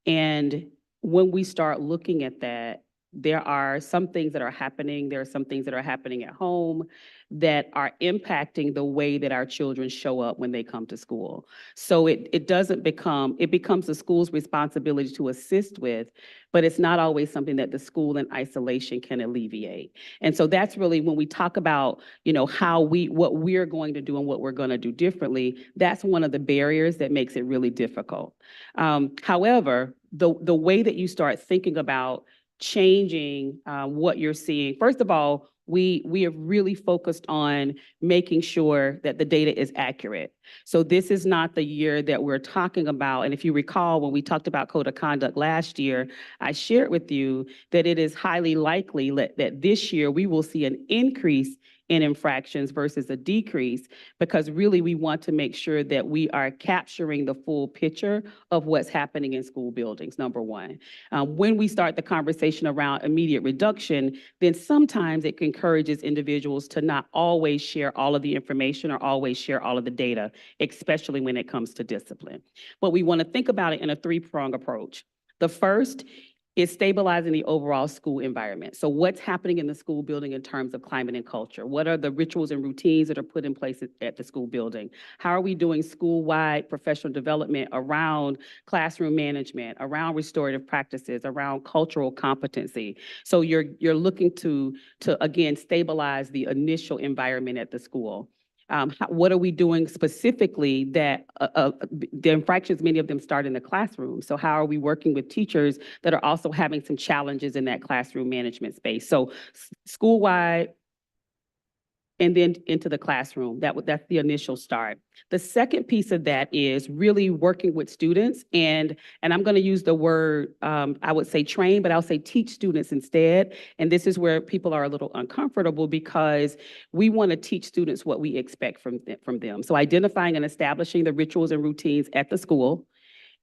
And when we start looking at that, there are some things that are happening. There are some things that are happening at home that are impacting the way that our children show up when they come to school. So it becomes the school's responsibility to assist with, but it's not always something that the school in isolation can alleviate. And so that's really when we talk about, what we're going to do and what we're going to do differently, that's one of the barriers that makes it really difficult. However, the way that you start thinking about changing what you're seeing, first of all, we have really focused on making sure that the data is accurate. So this is not the year that we're talking about. And if you recall, when we talked about code of conduct last year, I shared with you that it is highly likely that this year we will see an increase in infractions versus a decrease, because really we want to make sure that we are capturing the full picture of what's happening in school buildings, number one. When we start the conversation around immediate reduction, then sometimes it encourages individuals to not always share all of the information or always share all of the data, especially when it comes to discipline. But we want to think about it in a three-pronged approach. The first is stabilizing the overall school environment. So what's happening in the school building in terms of climate and culture? What are the rituals and routines that are put in place at the school building? How are we doing school-wide professional development around classroom management, around restorative practices, around cultural competency? So you're looking to again, stabilize the initial environment at the school. What are we doing specifically that the infractions, many of them start in the classroom. So how are we working with teachers that are also having some challenges in that classroom management space? So school-wide, and then into the classroom. That's the initial start. The second piece of that is really working with students, and I'm going to use the word, I would say train, but I'll say teach students instead. And this is where people are a little uncomfortable, because we want to teach students what we expect from them. So identifying and establishing the rituals and routines at the school,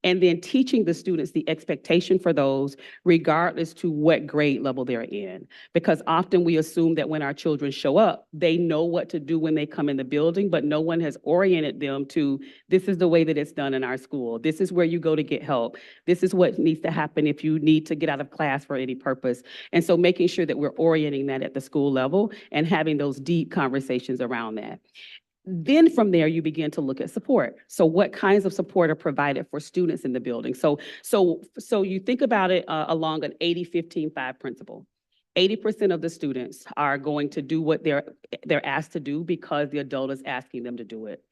and then teaching the students the expectation for those regardless to what grade level they're in. Because often we assume that when our children show up, they know what to do when they come in the building, but no one has oriented them to, this is the way that it's done in our school. This is where you go to get help. This is what needs to happen if you need to get out of class for any purpose. And so making sure that we're orienting that at the school level and having those deep conversations around that. Then from there, you begin to look at support. So what kinds of support are provided for students in the building? So you think about it along an 80-15-5 principle. 80% of the students are going to do what they're asked to do because the adult is asking them to do it.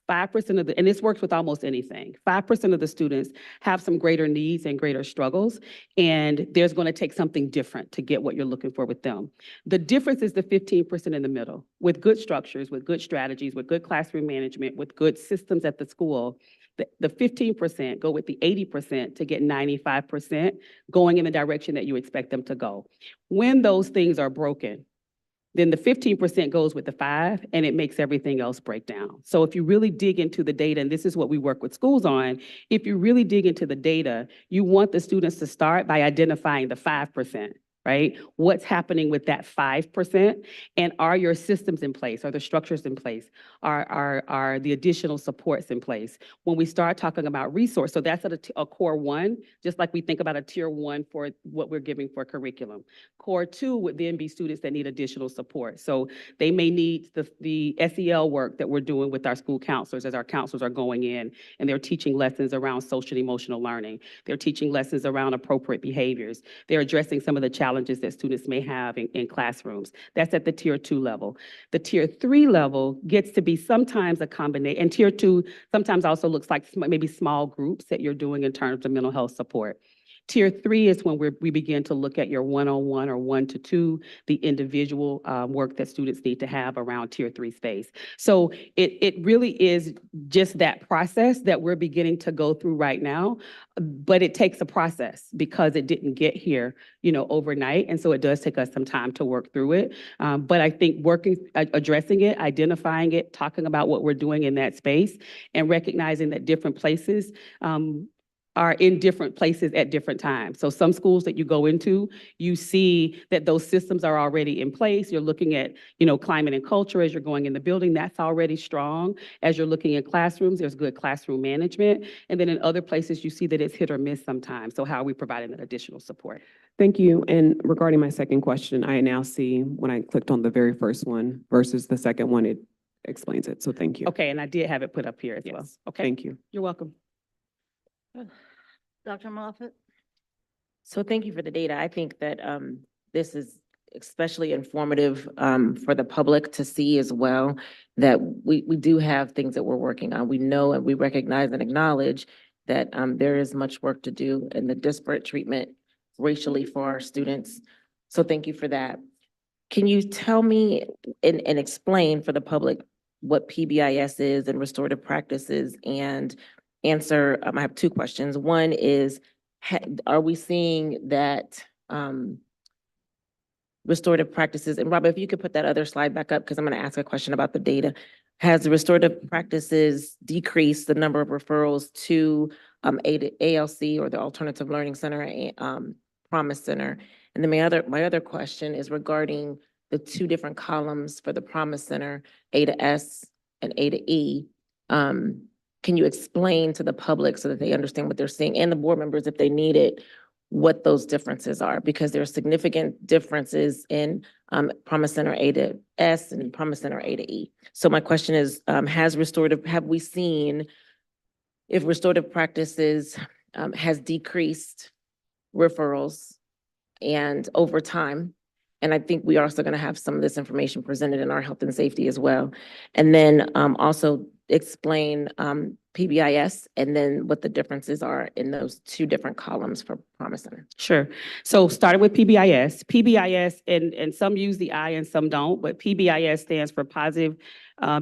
5% of and this works with almost anything, 5% of the students have some greater needs and greater struggles, and there's going to take something different to get what you're looking for with them. The difference is the 15% in the middle, with good structures, with good strategies, with good classroom management, with good systems at the school. The 15% go with the 80% to get 95% going in the direction that you expect them to go. When those things are broken, then the 15% goes with the 5, and it makes everything else break down. So if you really dig into the data, and this is what we work with schools on, if you really dig into the data, you want the students to start by identifying the 5%. Right? What's happening with that 5%? And are your systems in place? Are the structures in place? Are the additional supports in place? When we start talking about resource, so that's at a core 1, just like we think about a tier 1 for what we're giving for curriculum. Core 2 would then be students that need additional support. So they may need the SEL work that we're doing with our school counselors, as our counselors are going in and they're teaching lessons around social and emotional learning. They're teaching lessons around appropriate behaviors. They're addressing some of the challenges that students may have in classrooms. That's at the tier 2 level. The tier 3 level gets to be sometimes a combination, and tier 2 sometimes also looks like maybe small groups that you're doing in terms of mental health support. Tier 3 is when we begin to look at your one-on-one or 1-2, the individual work that students need to have around tier 3 space. So it really is just that process that we're beginning to go through right now, but it takes a process because it didn't get here, overnight. And so it does take us some time to work through it. But I think addressing it, identifying it, talking about what we're doing in that space, and recognizing that different places are in different places at different times. So some schools that you go into, you see that those systems are already in place. You're looking at, climate and culture as you're going in the building, that's already strong. As you're looking at classrooms, there's good classroom management. And then in other places, you see that it's hit or miss sometimes. So how are we providing that additional support? Thank you. And regarding my second question, I now see when I clicked on the very first one versus the second one, it explains it. So thank you. Okay, and I did have it put up here as well. Yes. Okay, Thank you. you're welcome. Dr. Moffett? So thank you for the data. I think that this is especially informative for the public to see as well, that we do have things that we're working on. We know and we recognize and acknowledge that there is much work to do in the disparate treatment racially for our students. So thank you for that. can you tell me and explain for the public what PBIS is and restorative practices, and answer, I have two questions. One is, are we seeing that, restorative practices, and Robert, if you could put that other slide back up, because I'm going to ask a question about the data. Has the restorative practices decreased the number of referrals to ALC, or the Alternative Learning Center, Promise Center? And then my other question is regarding the two different columns for the Promise Center, A to S and A to E. Can you explain to the public so that they understand what they're seeing, and the board members, if they need it, what those differences are? Because there are significant differences in Promise Center A to S and Promise Center A to E. So my question is, have we seen if restorative practices has decreased referrals and over time? And I think we are also going to have some of this information presented in our health and safety as well. And then also explain PBIS, and then what the differences are in those two different columns for Promise Center. Sure. So starting with PBIS, and some use the I and some don't, but PBIS stands for Positive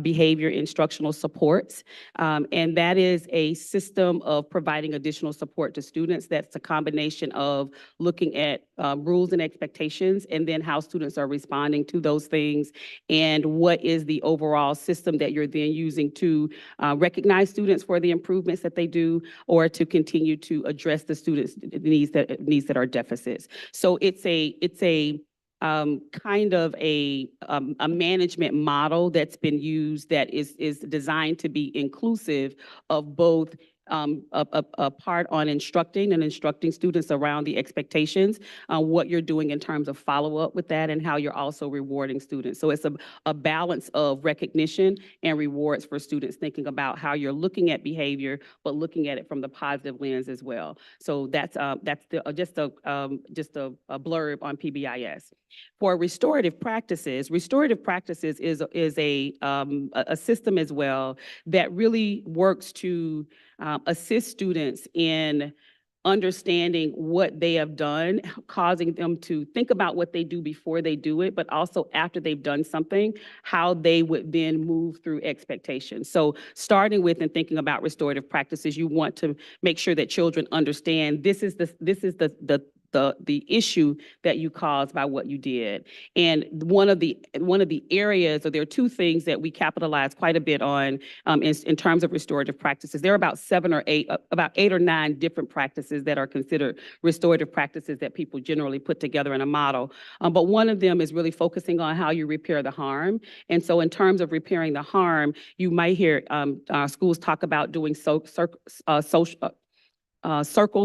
Behavior Instructional Supports. And that is a system of providing additional support to students. That's a combination of looking at rules and expectations, and then how students are responding to those things, and what is the overall system that you're then using to recognize students for the improvements that they do, or to continue to address the students' needs that are deficits. So it's a kind of a management model that's been used that is designed to be inclusive of both a part on instructing students around the expectations, what you're doing in terms of follow-up with that, and how you're also rewarding students. So it's a balance of recognition and rewards for students, thinking about how you're looking at behavior, but looking at it from the positive lens as well. So that's just a blurb on PBIS. For restorative practices is a system as well that really works to assist students in understanding what they have done, causing them to think about what they do before they do it, but also after they've done something, how they would then move through expectations. So starting with and thinking about restorative practices, you want to make sure that children understand this is the issue that you caused by what you did. And one of the areas, or there are two things that we capitalize quite a bit on in terms of restorative practices. There are about eight or nine different practices that are considered restorative practices that people generally put together in a model. But one of them is really focusing on how you repair the harm. And so in terms of repairing the harm, you might hear schools talk about doing circles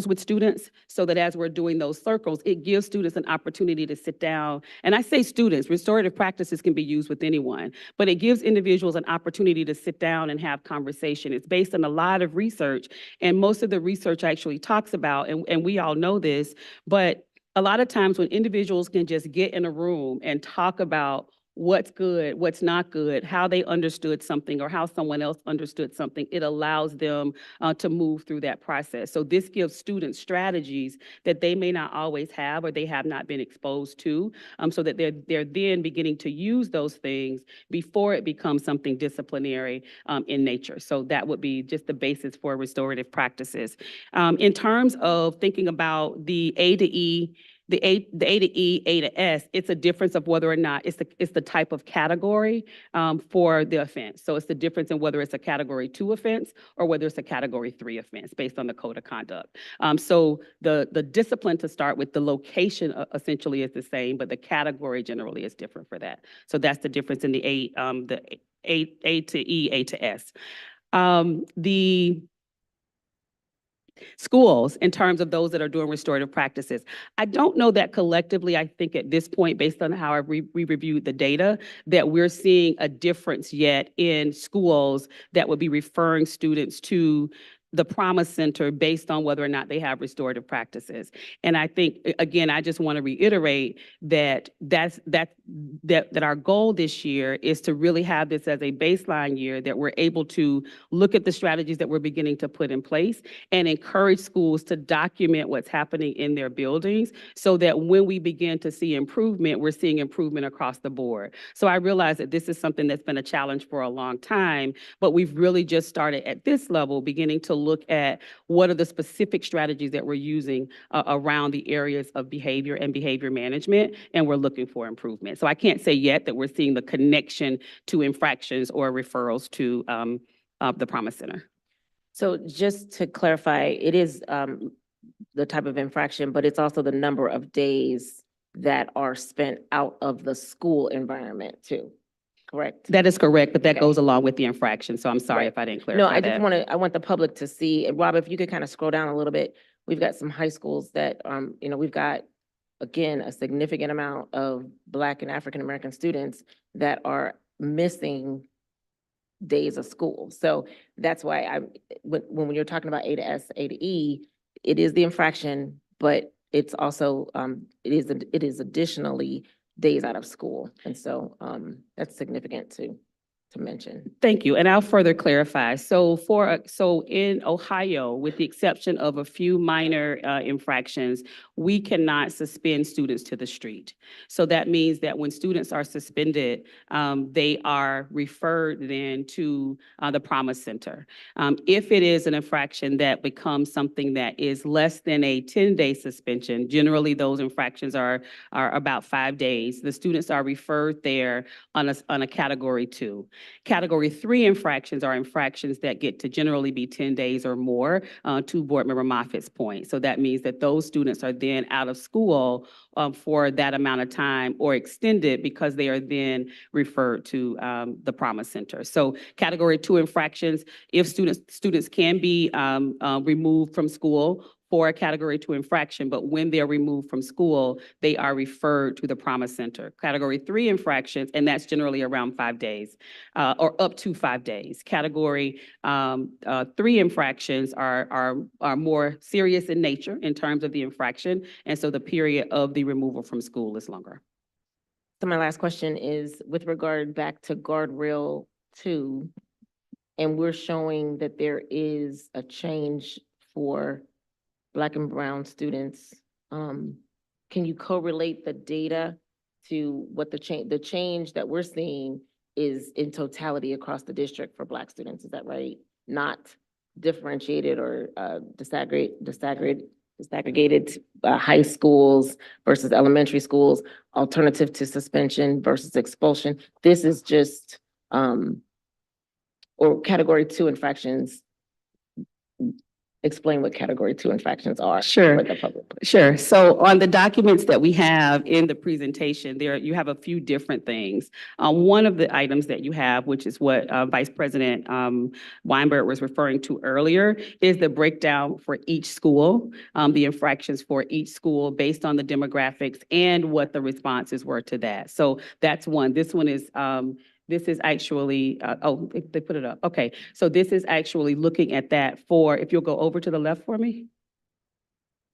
with students, so that as we're doing those circles, it gives students an opportunity to sit down. And I say students, restorative practices can be used with anyone, but it gives individuals an opportunity to sit down and have conversation. It's based on a lot of research, and most of the research actually talks about, and we all know this, but a lot of times when individuals can just get in a room and talk about what's good, what's not good, how they understood something, or how someone else understood something, it allows them to move through that process. So this gives students strategies that they may not always have, or they have not been exposed to, so that they're then beginning to use those things before it becomes something disciplinary in nature. So that would be just the basis for restorative practices. In terms of thinking about the A to E, the A to E, A to S, it's a difference of whether or not it's the type of category for the offense. So it's the difference in whether it's a category 2 offense or whether it's a category 3 offense based on the code of conduct. So the discipline to start with, the location essentially is the same, but the category generally is different for that. So that's the difference in the A to E, A to S. The schools, in terms of those that are doing restorative practices, I don't know that collectively, I think at this point, based on how we reviewed the data, that we're seeing a difference yet in schools that would be referring students to the Promise Center based on whether or not they have restorative practices. And I think, again, I just want to reiterate that our goal this year is to really have this as a baseline year, that we're able to look at the strategies that we're beginning to put in place and encourage schools to document what's happening in their buildings, so that when we begin to see improvement, we're seeing improvement across the board. So I realize that this is something that's been a challenge for a long time, but we've really just started at this level, beginning to look at what are the specific strategies that we're using around the areas of behavior and behavior management, and we're looking for improvement. So I can't say yet that we're seeing the connection to infractions or referrals to the Promise Center. So just to clarify, it is the type of infraction, but it's also the number of days that are spent out of the school environment too, correct? That is correct, but that Okay. goes along with the infraction, so I'm sorry Right. if I didn't No, clarify I that. just I want the public to see, and Rob, if you could kind of scroll down a little bit, we've got some high schools that, we've got, again, a significant amount of Black and African-American students that are missing days of school. So that's why when you're talking about A to S, A to E, it is the infraction, but it's also, it is additionally days out of school. And so, that's significant to mention. Thank you, and I'll further clarify. So in Ohio, with the exception of a few minor infractions, we cannot suspend students to the street. So that means that when students are suspended, they are referred then to the Promise Center. If it is an infraction that becomes something that is less than a 10-day suspension, generally those infractions are about 5 days, the students are referred there on a Category 2. Category 3 infractions are infractions that get to generally be 10 days or more, to Board Member Moffitt's point. So that means that those students are then out of school for that amount of time, or extended, because they are then referred to the Promise Center. So Category 2 infractions, if students can be removed from school for a Category 2 infraction, but when they're removed from school, they are referred to the Promise Center. Category 3 infractions, and that's generally around 5 days, or up to 5 days. Category 3 infractions are more serious in nature in terms of the infraction, and so the period of the removal from school is longer. So my last question is with regard back to Guardrail 2, and we're showing that there is a change for Black and brown students. Can you correlate the data to what the change that we're seeing is in totality across the district for Black students? Is that right? Not differentiated or disaggregated high schools versus elementary schools, alternative to suspension versus expulsion. This is just, or Category 2 infractions. Explain what Category 2 infractions are. Sure. For the public. Sure. So on the documents that we have in the presentation, you have a few different things. One of the items that you have, which is what Vice President Weinberg was referring to earlier, is the breakdown for each school, the infractions for each school based on the demographics and what the responses were to that. So that's one. This one is this is actually, they put it up. Okay, so this is actually looking at that for, if you'll go over to the left for me.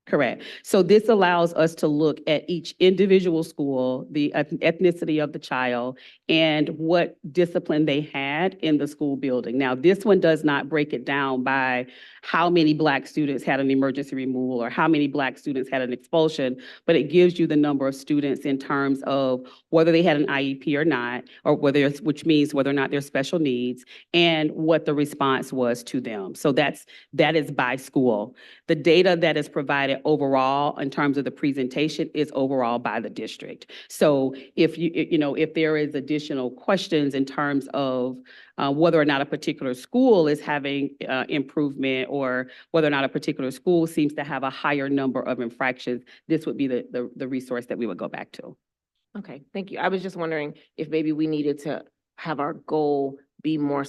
Correct. So this allows us to look at each individual school, the ethnicity of the child, and what discipline they had in the school building. Now, this one does not break it down by how many Black students had an emergency removal or how many Black students had an expulsion, but it gives you the number of students in terms of whether they had an IEP or not, or which means whether or not they're special needs, and what the response was to them. So that is by school. The data that is provided overall in terms of the presentation is overall by the district. So if there is additional questions in terms of whether or not a particular school is having improvement, or whether or not a particular school seems to have a higher number of infractions, this would be the resource that we would go back to. Okay, thank you. I was just wondering if maybe we needed to have our goal be more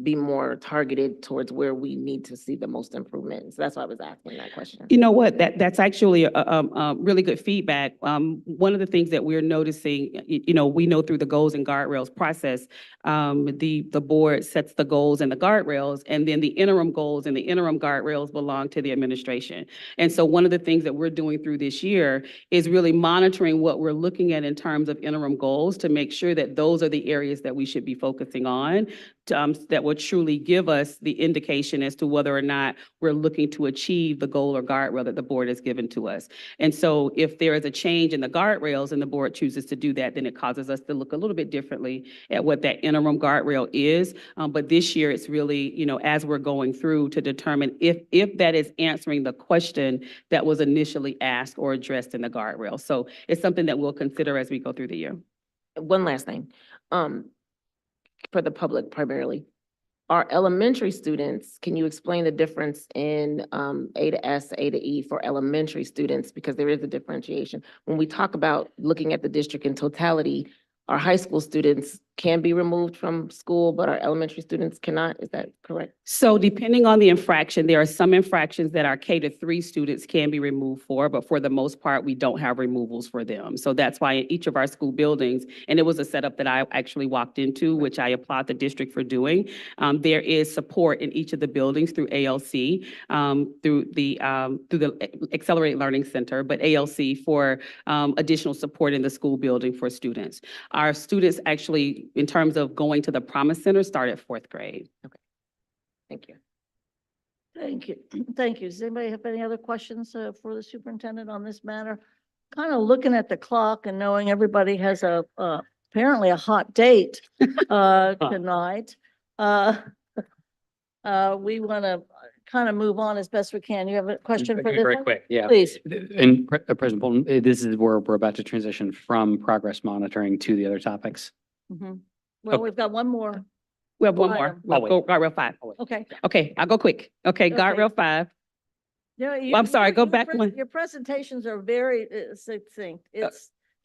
be more targeted towards where we need to see the most improvement. So that's why I was asking that question. You know what, that's actually a really good feedback. One of the things that we're noticing, we know through the goals and guardrails process, the board sets the goals and the guardrails, and then the interim goals and the interim guardrails belong to the administration. And so one of the things that we're doing through this year is really monitoring what we're looking at in terms of interim goals to make sure that those are the areas that we should be focusing on, that will truly give us the indication as to whether or not we're looking to achieve the goal or guardrail that the board has given to us. And so if there is a change in the guardrails and the board chooses to do that, then it causes us to look a little bit differently at what that interim guardrail is. But this year, it's really, as we're going through to determine if that is answering the question that was initially asked or addressed in the guardrail. So it's something that we'll consider as we go through the year. One last thing, for the public primarily. Our elementary students, can you explain the difference in A to S, A to E for elementary students? Because there is a differentiation. When we talk about looking at the district in totality, our high school students can be removed from school, but our elementary students cannot. Is that correct? So depending on the infraction, there are some infractions that our K-3 students can be removed for, but for the most part, we don't have removals for them. So that's why in each of our school buildings, and it was a setup that I actually walked into, which I applaud the district for doing. There is support in each of the buildings through ALC, through the Accelerated Learning Center, but ALC for additional support in the school building for students. Our students actually, in terms of going to the Promise Center, start at 4th grade. Thank you. Thank you. Thank you. Does anybody have any other questions for the superintendent on this matter? Kind of looking at the clock and knowing everybody has apparently a hot date tonight. We want to kind of move on as best we can. You have a question for this Very one? quick, yeah. Please. And President Bolton, this is where we're about to transition from progress monitoring to the other topics. Mhm. Well, we've got one more. We have one Item. more. We'll wait. go guardrail 5. Okay. Okay, I'll go quick. Okay, Okay. guardrail 5. Yeah, I'm sorry, go back one. Your presentations are very succinct.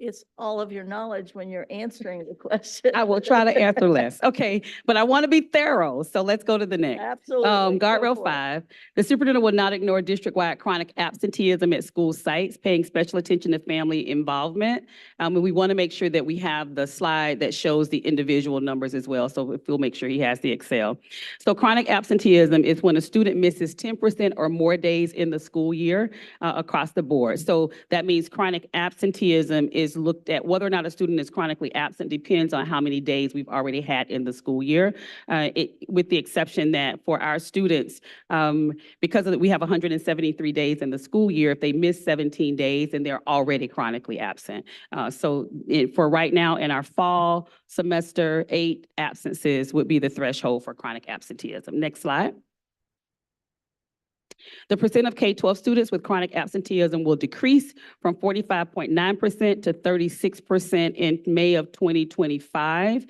It's all of your knowledge when you're answering the question. I will try to answer less. Okay, but I want to be thorough, so let's go to the next. Absolutely. Go Guardrail for it. 5, the superintendent will not ignore district-wide chronic absenteeism at school sites, paying special attention to family involvement. And we want to make sure that we have the slide that shows the individual numbers as well, so we'll make sure he has the Excel. So chronic absenteeism is when a student misses 10% or more days in the school year across the board. So that means chronic absenteeism is looked at whether or not a student is chronically absent depends on how many days we've already had in the school year. With the exception that for our students, because we have 173 days in the school year, if they miss 17 days, then they're already chronically absent. For right now in our fall semester, 8 absences would be the threshold for chronic absenteeism. Next slide. The percent of K-12 students with chronic absenteeism will decrease from 45.9% to 36% in May of 2025.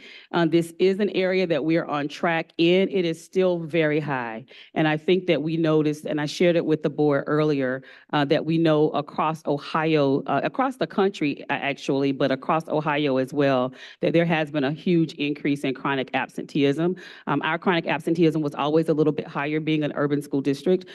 This is an area that we are on track in. It is still very high. And I think that we noticed, and I shared it with the board earlier, that we know across Ohio, across the country actually, but across Ohio as well, that there has been a huge increase in chronic absenteeism. Our chronic absenteeism was always a little bit higher being an urban school district.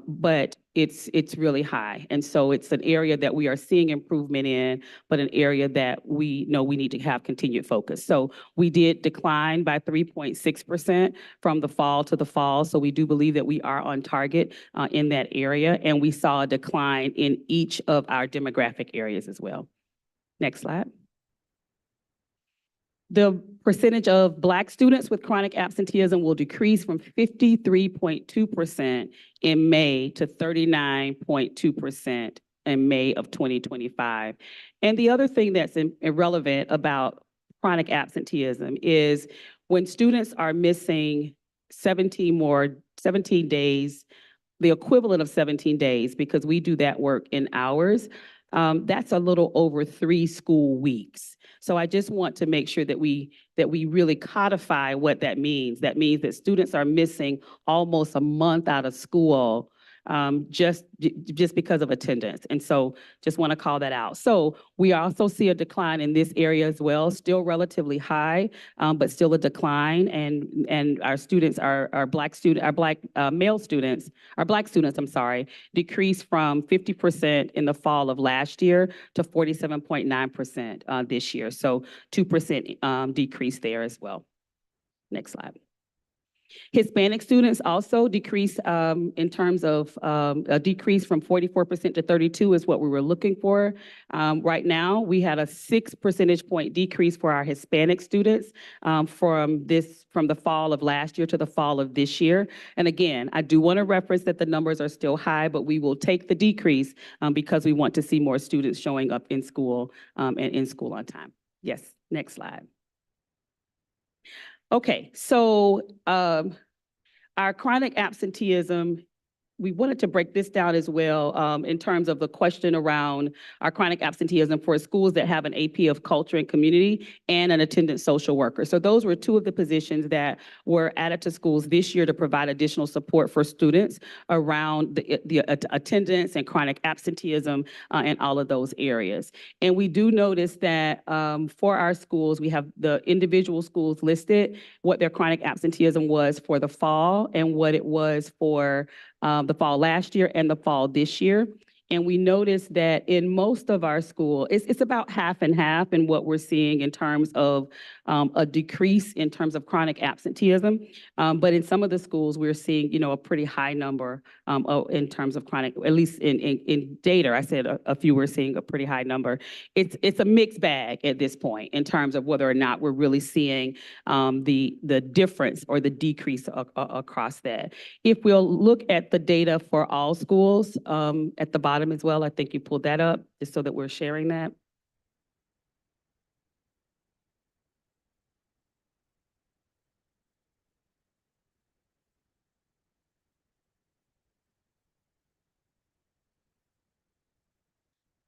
But it's really high. And so it's an area that we are seeing improvement in, but an area that we know we need to have continued focus. So we did decline by 3.6% from the fall to the fall. So we do believe that we are on target in that area. And we saw a decline in each of our demographic areas as well. Next slide. The percentage of Black students with chronic absenteeism will decrease from 53.2% in May to 39.2% in May of 2025. And the other thing that's irrelevant about chronic absenteeism is when students are missing 17 days, the equivalent of 17 days, because we do that work in hours, that's a little over 3 school weeks. So I just want to make sure that we really codify what that means. That means that students are missing almost a month out of school just because of attendance. And so just want to call that out. So we also see a decline in this area as well, still relatively high, but still a decline. And our students, our black male students, our black students, I'm sorry, decreased from 50% in the fall of last year to 47.9% this year. So 2% decrease there as well. Next slide. Hispanic students also decreased in terms of a decrease from 44% to 32 is what we were looking for. Right now, we had a 6 percentage point decrease for our Hispanic students from the fall of last year to the fall of this year. And again, I do want to reference that the numbers are still high, but we will take the decrease because we want to see more students showing up in school and in school on time. Yes, next slide. Okay, so our chronic absenteeism, we wanted to break this down as well in terms of the question around our chronic absenteeism for schools that have an AP of Culture and Community and an attendance social worker. So those were two of the positions that were added to schools this year to provide additional support for students around the attendance and chronic absenteeism and all of those areas. And we do notice that for our schools, we have the individual schools listed, what their chronic absenteeism was for the fall and what it was for the fall last year and the fall this year. And we noticed that in most of our school, it's about half and half in what we're seeing in terms of a decrease in terms of chronic absenteeism. But in some of the schools, we're seeing, a pretty high number in terms of chronic, at least in data. I said a few were seeing a pretty high number. It's a mixed bag at this point in terms of whether or not we're really seeing the difference or the decrease across that. If we'll look at the data for all schools at the bottom as well, I think you pulled that up just so that we're sharing that.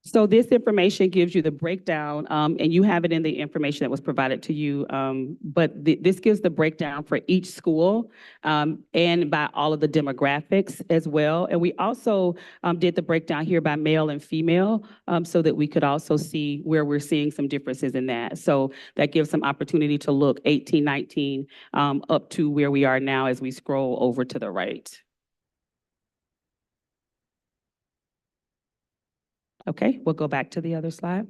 So this information gives you the breakdown, and you have it in the information that was provided to you. But this gives the breakdown for each school and by all of the demographics as well. And we also did the breakdown here by male and female so that we could also see where we're seeing some differences in that. So that gives some opportunity to look 18, 19 up to where we are now as we scroll over to the right. Okay, we'll go back to the other slide.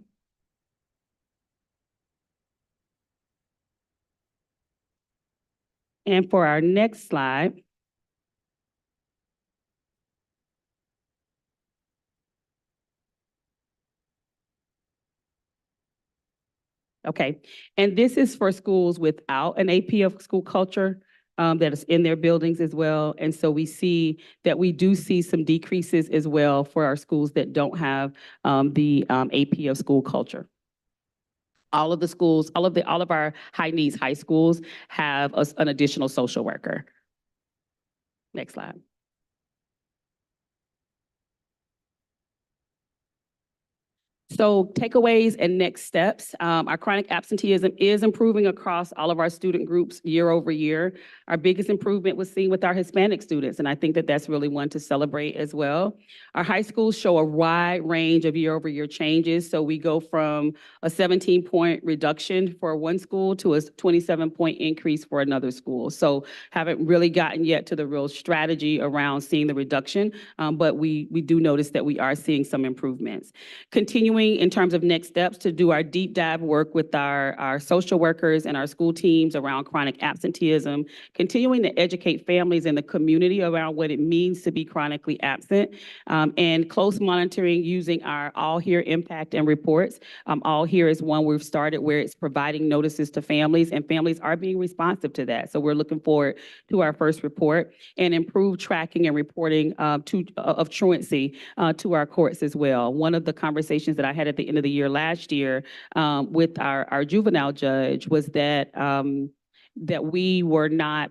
And for our next slide, okay, and this is for schools without an AP of school culture that is in their buildings as well. And so we see that we do see some decreases as well for our schools that don't have the AP of school culture. All of the schools, all of our high needs high schools have an additional social worker. Next slide. So takeaways and next steps. Our chronic absenteeism is improving across all of our student groups year over year. Our biggest improvement was seen with our Hispanic students, and I think that that's really one to celebrate as well. Our high schools show a wide range of year over year changes. So we go from a 17-point reduction for one school to a 27-point increase for another school. So haven't really gotten yet to the real strategy around seeing the reduction, but we do notice that we are seeing some improvements. Continuing in terms of next steps to do our deep dive work with our social workers and our school teams around chronic absenteeism, continuing to educate families in the community around what it means to be chronically absent, and close monitoring using our All Here impact and reports. All Here is one we've started where it's providing notices to families, and families are being responsive to that. So we're looking forward to our first report, and improved tracking and reporting of truancy to our courts as well. One of the conversations that I had at the end of the year last year with our juvenile judge was that that we were not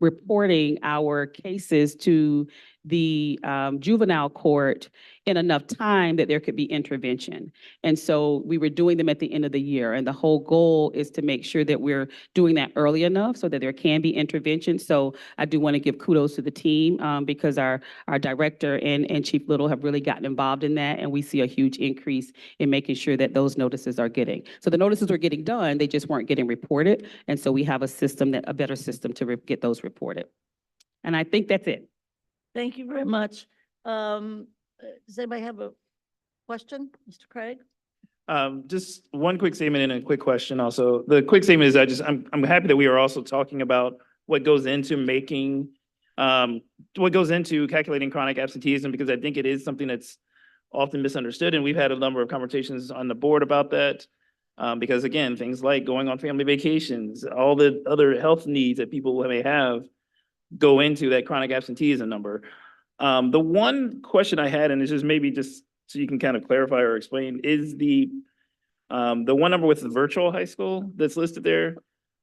reporting our cases to the juvenile court in enough time that there could be intervention. And so we were doing them at the end of the year. And the whole goal is to make sure that we're doing that early enough so that there can be intervention. So I do want to give kudos to the team because our director and Chief Little have really gotten involved in that. And we see a huge increase in making sure that those notices are getting. So the notices were getting done, they just weren't getting reported. And so we have a better system to get those reported. And I think that's it. Thank you very much. Does anybody have a question? Mr. Craig? Just one quick statement and a quick question also. The quick statement is I'm happy that we are also talking about what goes into making, what goes into calculating chronic absenteeism, because I think it is something that's often misunderstood. And we've had a number of conversations on the board about that. Because again, things like going on family vacations, all the other health needs that people may have go into that chronic absenteeism number. The one question I had, and it's just maybe just so you can kind of clarify or explain, is the one number with the virtual high school that's listed there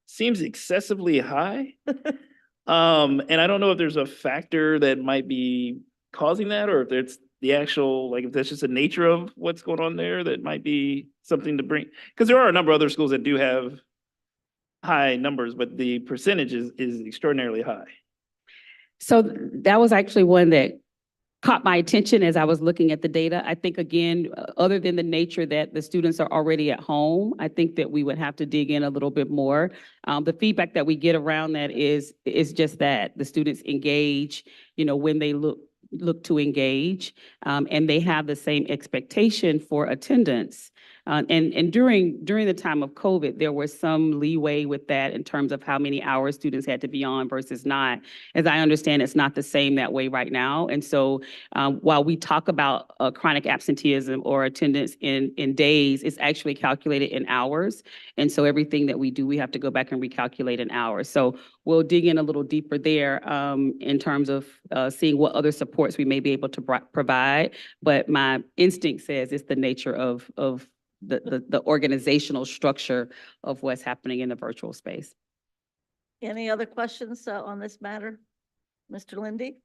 seems excessively high. And I don't know if there's a factor that might be causing that, or if it's the actual, like if that's just the nature of what's going on there that might be something to bring, because there are a number of other schools that do have high numbers, but the percentage is extraordinarily high. So that was actually one that caught my attention as I was looking at the data. I think, again, other than the nature that the students are already at home, I think that we would have to dig in a little bit more. The feedback that we get around that is just that the students engage, when they look to engage, and they have the same expectation for attendance. And during the time of COVID, there was some leeway with that in terms of how many hours students had to be on versus not. As I understand, it's not the same that way right now. And so while we talk about chronic absenteeism or attendance in days, it's actually calculated in hours. And so everything that we do, we have to go back and recalculate in hours. So we'll dig in a little deeper there in terms of seeing what other supports we may be able to provide. But my instinct says it's the nature of the organizational structure of what's happening in the virtual space. Any other questions on this matter? Mr. Lindy?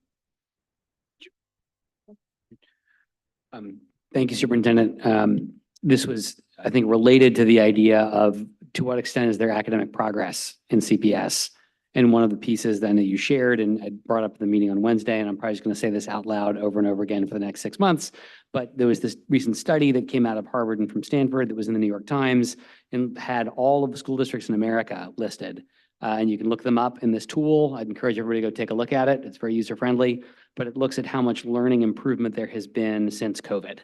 Thank you, Superintendent. This was, I think, related to the idea of to what extent is there academic progress in CPS? And one of the pieces then that you shared, and I brought up at the meeting on Wednesday, and I'm probably just going to say this out loud over and over again for the next 6 months, but there was this recent study that came out of Harvard and from Stanford that was in the New York Times and had all of the school districts in America listed. And you can look them up in this tool. I'd encourage everybody to go take a look at it. It's very user-friendly, but it looks at how much learning improvement there has been since COVID.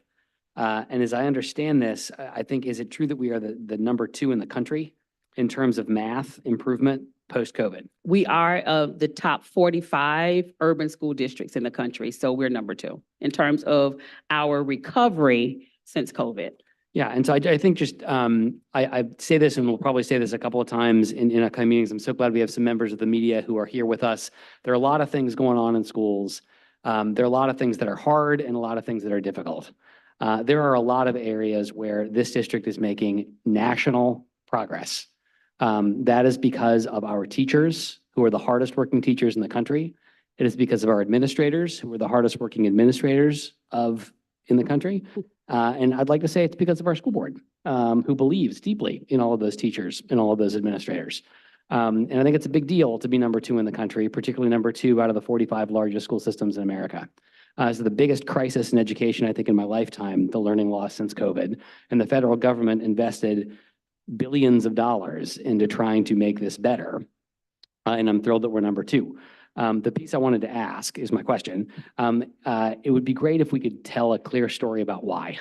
And as I understand this, I think, is it true that we are the number 2 in the country in terms of math improvement post-COVID? We are the top 45 urban school districts in the country. So we're number 2 in terms of our recovery since COVID. Yeah, and so I think just, I say this, and we'll probably say this a couple of times in upcoming meetings. I'm so glad we have some members of the media who are here with us. There are a lot of things going on in schools. There are a lot of things that are hard and a lot of things that are difficult. There are a lot of areas where this district is making national progress. That is because of our teachers, who are the hardest working teachers in the country. It is because of our administrators, who are the hardest working administrators in the country. And I'd like to say it's because of our school board, who believes deeply in all of those teachers and all of those administrators. And I think it's a big deal to be number 2 in the country, particularly number 2 out of the 45 largest school systems in America. So the biggest crisis in education, I think, in my lifetime, the learning loss since COVID. And the federal government invested billions of dollars into trying to make this better. And I'm thrilled that we're number 2. The piece I wanted to ask is my question. It would be great if we could tell a clear story about why.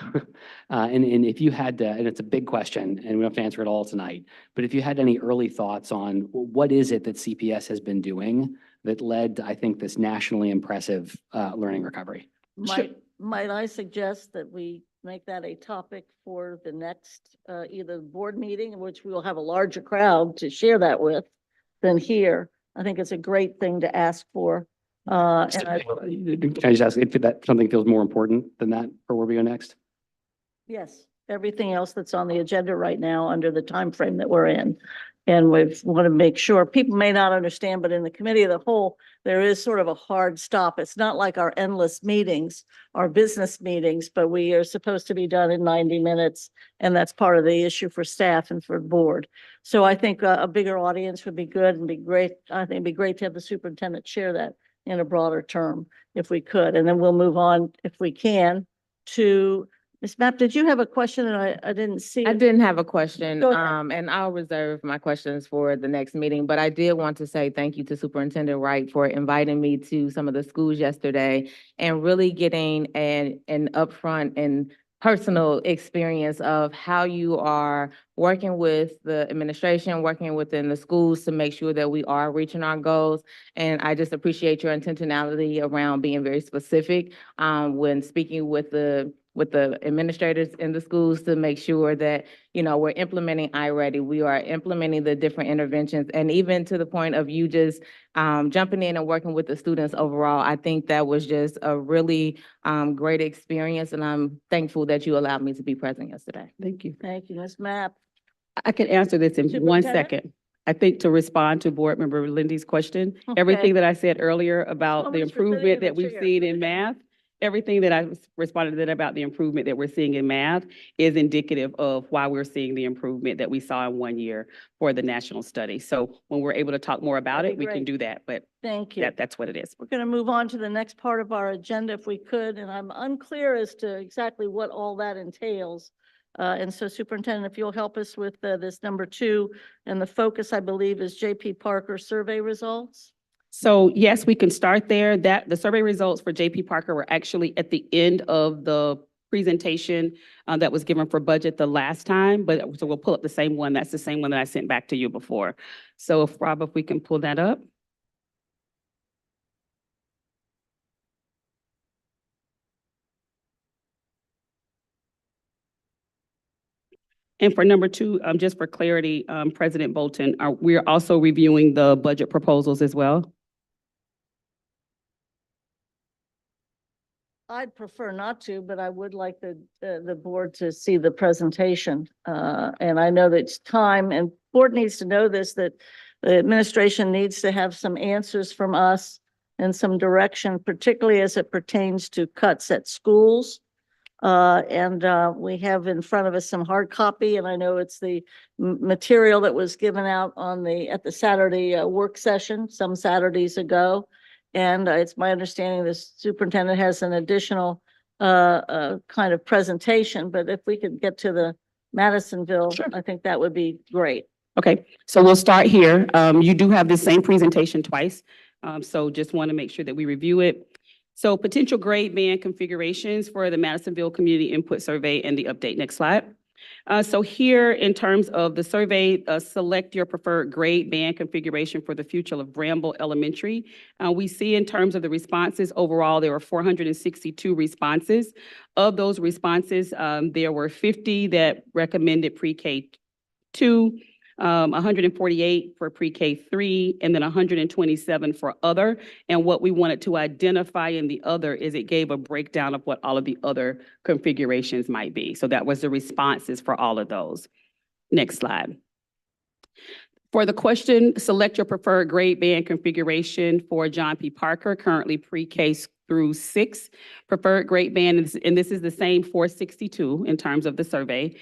And if you had to, and it's a big question, and we don't have to answer it all tonight, but if you had any early thoughts on what is it that CPS has been doing that led to, I think, this nationally impressive learning recovery? Might I suggest that we make that a topic for the next either board meeting, in which we will have a larger crowd to share that with than here. I think it's a great thing to ask for. Can I just ask if that something feels more important than that for where we go next? Yes. everything else that's on the agenda right now under the time frame that we're in. And we want to make sure, people may not understand, but in the committee of the whole, there is sort of a hard stop. It's not like our endless meetings, our business meetings, but we are supposed to be done in 90 minutes. And that's part of the issue for staff and for board. So I think a bigger audience would be good and be great. I think it'd be great to have the superintendent share that in a broader term if we could. And then we'll move on, if we can, to Ms. Mapp. Did you have a question? And I didn't see I it. didn't have a question, Go ahead. and I'll reserve my questions for the next meeting, but I did want to say thank you to Superintendent Wright for inviting me to some of the schools yesterday and really getting an upfront and personal experience of how you are working with the administration, working within the schools to make sure that we are reaching our goals. And I just appreciate your intentionality around being very specific when speaking with the administrators in the schools to make sure that, you know, we're implementing iReady. We are implementing the different interventions, and even to the point of you just jumping in and working with the students overall. I think that was just a really great experience, and I'm thankful that you allowed me to be present yesterday. Thank you. Thank you, Ms. Mapp. I can answer this in one Superintendent? second. I think to respond to Board Member Lindy's question, Okay. everything that I said earlier about the much for sitting in improvement the that we've chair. seen in math, everything that I responded to that about the improvement that we're seeing in math is indicative of why we're seeing the improvement that we saw in 1 year for the national study. So when we're able to talk more about That'd it, be we can great. do that, but Thank you. that's what it is. We're going to move on to the next part of our agenda if we could, and I'm unclear as to exactly what all that entails. And so Superintendent, if you'll help us with this number 2, and the focus, I believe, is JP Parker survey results. So yes, we can start there. The survey results for JP Parker were actually at the end of the presentation that was given for budget the last time, but so we'll pull up the same one. That's the same one that I sent back to you before. So if Rob, if we can pull that up. And for number 2, just for clarity, President Bolton, we're also reviewing the budget proposals as well. I'd prefer not to, but I would like the board to see the presentation. And I know that it's time, and board needs to know this, that the administration needs to have some answers from us and some direction, particularly as it pertains to cuts at schools. And we have in front of us some hard copy, and I know it's the material that was given out at the Saturday work session some Saturdays ago. And it's my understanding the superintendent has an additional kind of presentation, but if we could get to the Madisonville, Sure. I think that would be great. Okay, so we'll start here. You do have the same presentation twice, so just want to make sure that we review it. So potential grade band configurations for the Madisonville Community Input Survey and the update. Next slide. So here, in terms of the survey, select your preferred grade band configuration for the future of Bramble Elementary. We see in terms of the responses, overall, there were 462 responses. Of those responses, there were 50 that recommended pre-K 2, 148 for pre-K 3, and then 127 for other. And what we wanted to identify in the other is it gave a breakdown of what all of the other configurations might be. So that was the responses for all of those. Next slide. For the question, select your preferred grade band configuration for John P. Parker, currently pre-K through 6. Preferred grade band, and this is the same 462 in terms of the survey.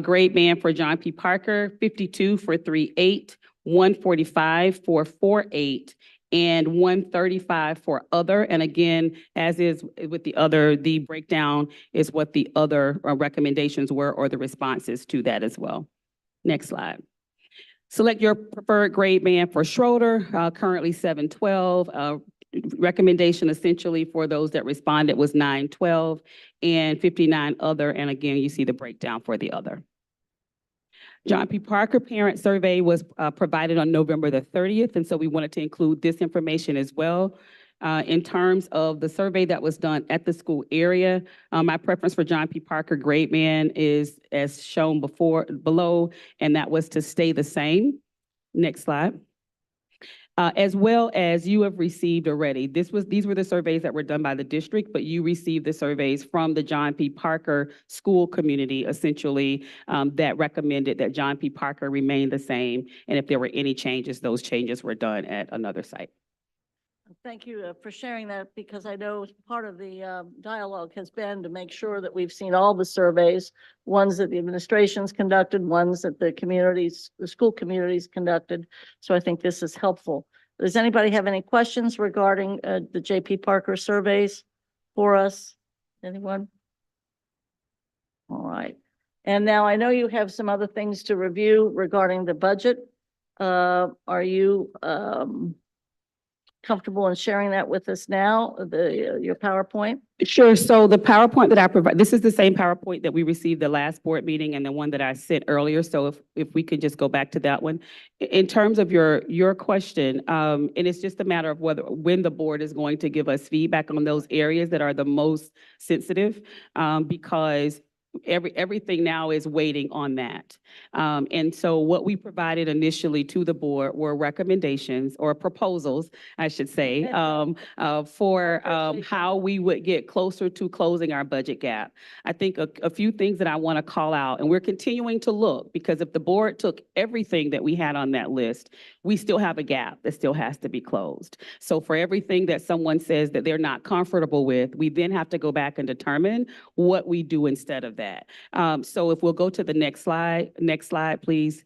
Grade band for John P. Parker, 52 for 3.8, 145 for 4.8, and 135 for other. And again, as is with the other, the breakdown is what the other recommendations were or the responses to that as well. Next slide. Select your preferred grade band for Schroeder, currently 712. Recommendation essentially for those that responded was 912 and 59 other. And again, you see the breakdown for the other. John P. Parker parent survey was provided on November the 30th. And so we wanted to include this information as well. In terms of the survey that was done at the school area, my preference for John P. Parker grade band is as shown below, and that was to stay the same. Next slide. as well as you have received already. These were the surveys that were done by the district, but you received the surveys from the John P. Parker school community, essentially, that recommended that John P. Parker remain the same. And if there were any changes, those changes were done at another site. Thank you for sharing that, because I know part of the dialogue has been to make sure that we've seen all the surveys, ones that the administration's conducted, ones that the school communities conducted. So I think this is helpful. Does anybody have any questions regarding the JP Parker surveys for us? Anyone? All right. And now I know you have some other things to review regarding the budget. Are you comfortable in sharing that with us now, your PowerPoint? Sure. So the PowerPoint that I provide, this is the same PowerPoint that we received the last board meeting and the one that I sent earlier. So if we could just go back to that one. In terms of your question, and it's just a matter of when the board is going to give us feedback on those areas that are the most sensitive, because everything now is waiting on that. And so what we provided initially to the board were recommendations or proposals, I should say, for how we would get closer to closing our budget gap. I think a few things that I want to call out, and we're continuing to look, because if the board took everything that we had on that list, we still have a gap that still has to be closed. So for everything that someone says that they're not comfortable with, we then have to go back and determine what we do instead of that. So if we'll go to the next slide, please.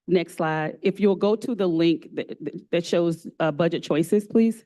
Next slide. If you'll go to the link that shows budget choices, please.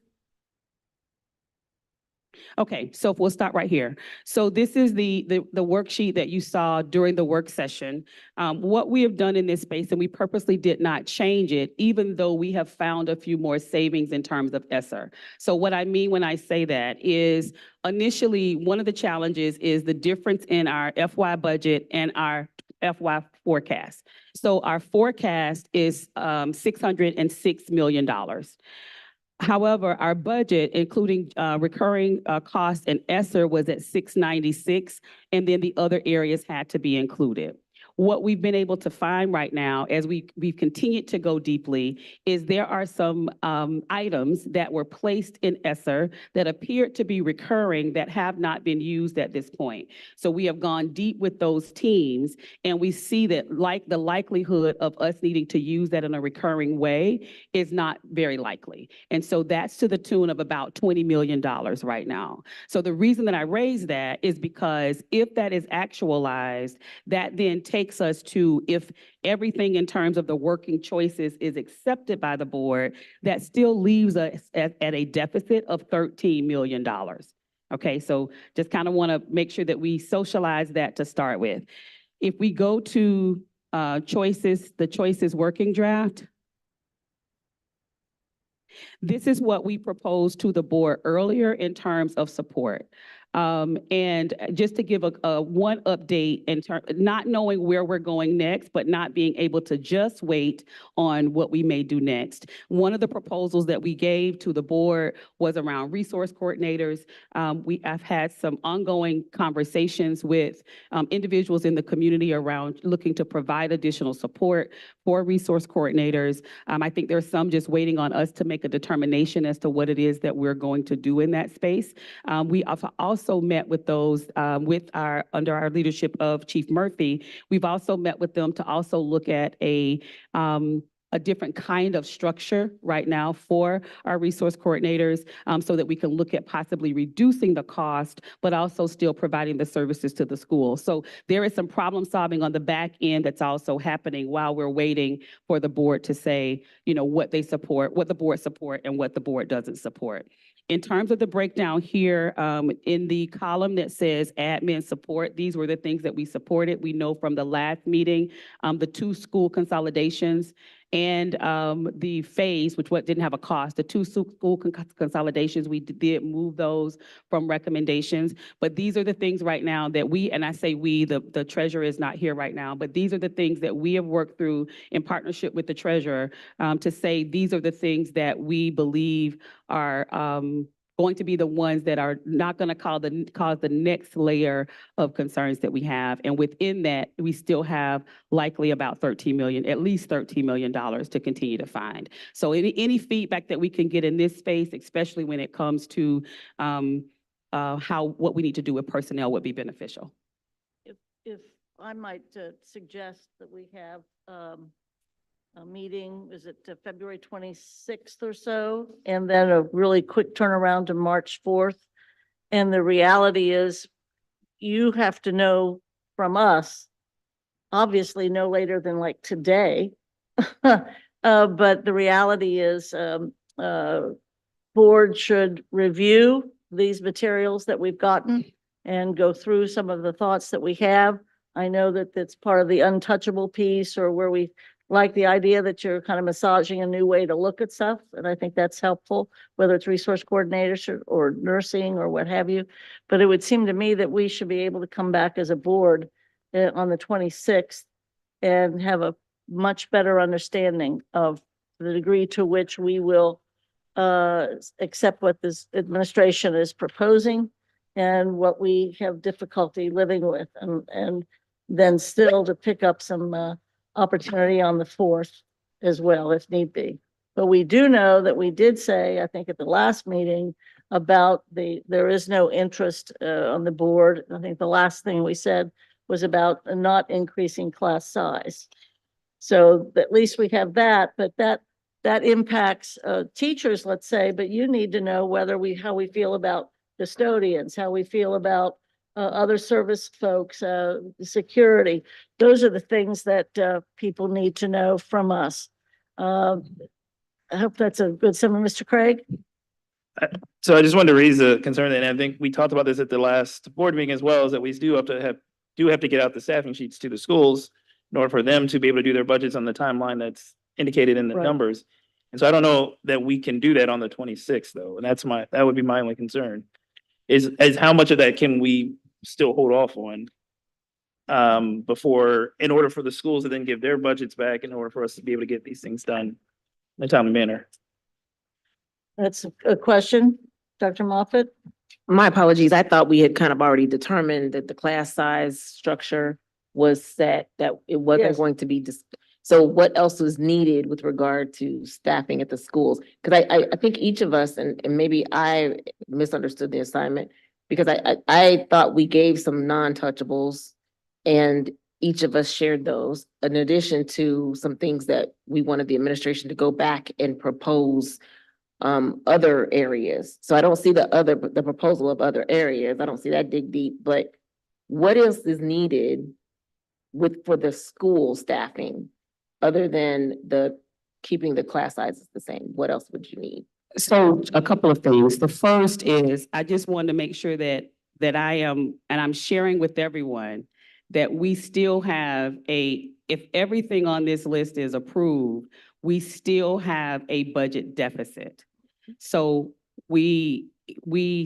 Okay, so we'll start right here. So this is the worksheet that you saw during the work session. What we have done in this space, and we purposely did not change it, even though we have found a few more savings in terms of ESSER. So what I mean when I say that is, initially, one of the challenges is the difference in our FY budget and our FY forecast. So our forecast is $606 million. However, our budget, including recurring costs and ESSER, was at 696, and then the other areas had to be included. What we've been able to find right now, as we've continued to go deeply, is there are some items that were placed in ESSER that appeared to be recurring that have not been used at this point. So we have gone deep with those teams, and we see that the likelihood of us needing to use that in a recurring way is not very likely. And so that's to the tune of about $20 million right now. So the reason that I raise that is because if that is actualized, that then takes us to, if everything in terms of the working choices is accepted by the board, that still leaves us at a deficit of $13 million. Okay, so just kind of want to make sure that we socialize that to start with. If we go to choices, the choices working draft, this is what we proposed to the board earlier in terms of support. And just to give one update in terms, not knowing where we're going next, but not being able to just wait on what we may do next. One of the proposals that we gave to the board was around resource coordinators. I've had some ongoing conversations with individuals in the community around looking to provide additional support for resource coordinators. I think there's some just waiting on us to make a determination as to what it is that we're going to do in that space. We have also met with those under our leadership of Chief Murphy. We've also met with them to also look at a different kind of structure right now for our resource coordinators, so that we can look at possibly reducing the cost, but also still providing the services to the school. So there is some problem solving on the back end that's also happening while we're waiting for the board to say, what they support, what the board support, and what the board doesn't support. In terms of the breakdown here, in the column that says admin support, these were the things that we supported. We know from the last meeting, the 2 school consolidations and the phase, which didn't have a cost, the 2 school consolidations, we did move those from recommendations. But these are the things right now that and I say we, the treasurer is not here right now, but these are the things that we have worked through in partnership with the treasurer to say these are the things that we believe are going to be the ones that are not going to cause the next layer of concerns that we have. And within that, we still have likely about at least $13 million to continue to find. So any feedback that we can get in this space, especially when it comes to what we need to do with personnel, would be beneficial. If I might suggest that we have a meeting, is it February 26th or so? And then a really quick turnaround to March 4th. And the reality is you have to know from us, obviously no later than like today. But the reality is board should review these materials that we've gotten and go through some of the thoughts that we have. I know that that's part of the untouchable piece, or where we like the idea that you're kind of massaging a new way to look at stuff. And I think that's helpful, whether it's resource coordinators or nursing or what have you. But it would seem to me that we should be able to come back as a board on the 26th and have a much better understanding of the degree to which we will accept what this administration is proposing and what we have difficulty living with, and then still to pick up some opportunity on the 4th as well, if need be. But we do know that we did say, I think at the last meeting, about there is no interest on the board. I think the last thing we said was about not increasing class size. So at least we have that, but that impacts teachers, let's say, but you need to know how we feel about custodians, how we feel about other service folks, security. Those are the things that people need to know from us. I hope that's a good summary, Mr. Craig. So I just wanted to raise a concern, and I think we talked about this at the last board meeting as well, is that we do have to get out the staffing sheets to the schools in order for them to be able to do their budgets on the timeline that's indicated in the Right. numbers. And so I don't know that we can do that on the 26th though. And that would be my only concern is how much of that can we still hold off on in order for the schools to then give their budgets back, in order for us to be able to get these things done in a timely manner. That's a question, Dr. Moffett. My apologies. I thought we had kind of already determined that the class size structure was set, that it wasn't Yes. going to be so what else was needed with regard to staffing at the schools? Because I think each of us, and maybe I misunderstood the assignment, because I thought we gave some non-touchables and each of us shared those, in addition to some things that we wanted the administration to go back and propose other areas. So I don't see the proposal of other areas. I don't see that dig deep, but what else is needed for the school staffing other than keeping the class sizes the same? What else would you need? So a couple of things. The first is, I just wanted to make sure that I am, and I'm sharing with everyone, that we still have if everything on this list is approved, we still have a budget deficit. So we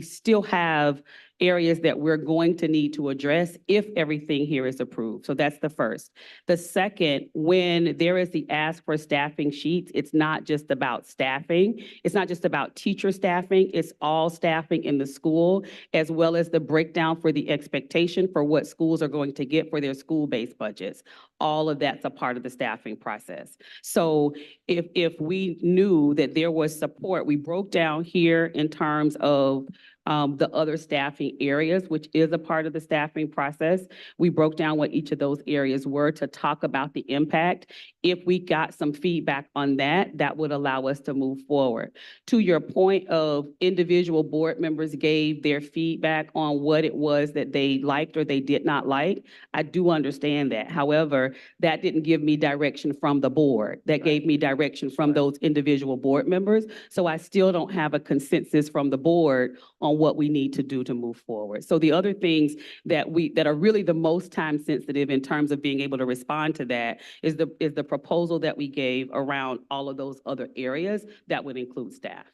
still have areas that we're going to need to address if everything here is approved. So that's the first. The second, when there is the ask for staffing sheets, it's not just about staffing. It's not just about teacher staffing. It's all staffing in the school, as well as the breakdown for the expectation for what schools are going to get for their school-based budgets. All of that's a part of the staffing process. So if we knew that there was support, we broke down here in terms of the other staffing areas, which is a part of the staffing process. We broke down what each of those areas were to talk about the impact. If we got some feedback on that, that would allow us to move forward. To your point of individual board members gave their feedback on what it was that they liked or they did not like, I do understand that. However, that didn't give me direction from the board. That gave me direction from those individual board members. So I still don't have a consensus from the board on what we need to do to move forward. So the other things that are really the most time sensitive in terms of being able to respond to that is the proposal that we gave around all of those other areas that would include staff.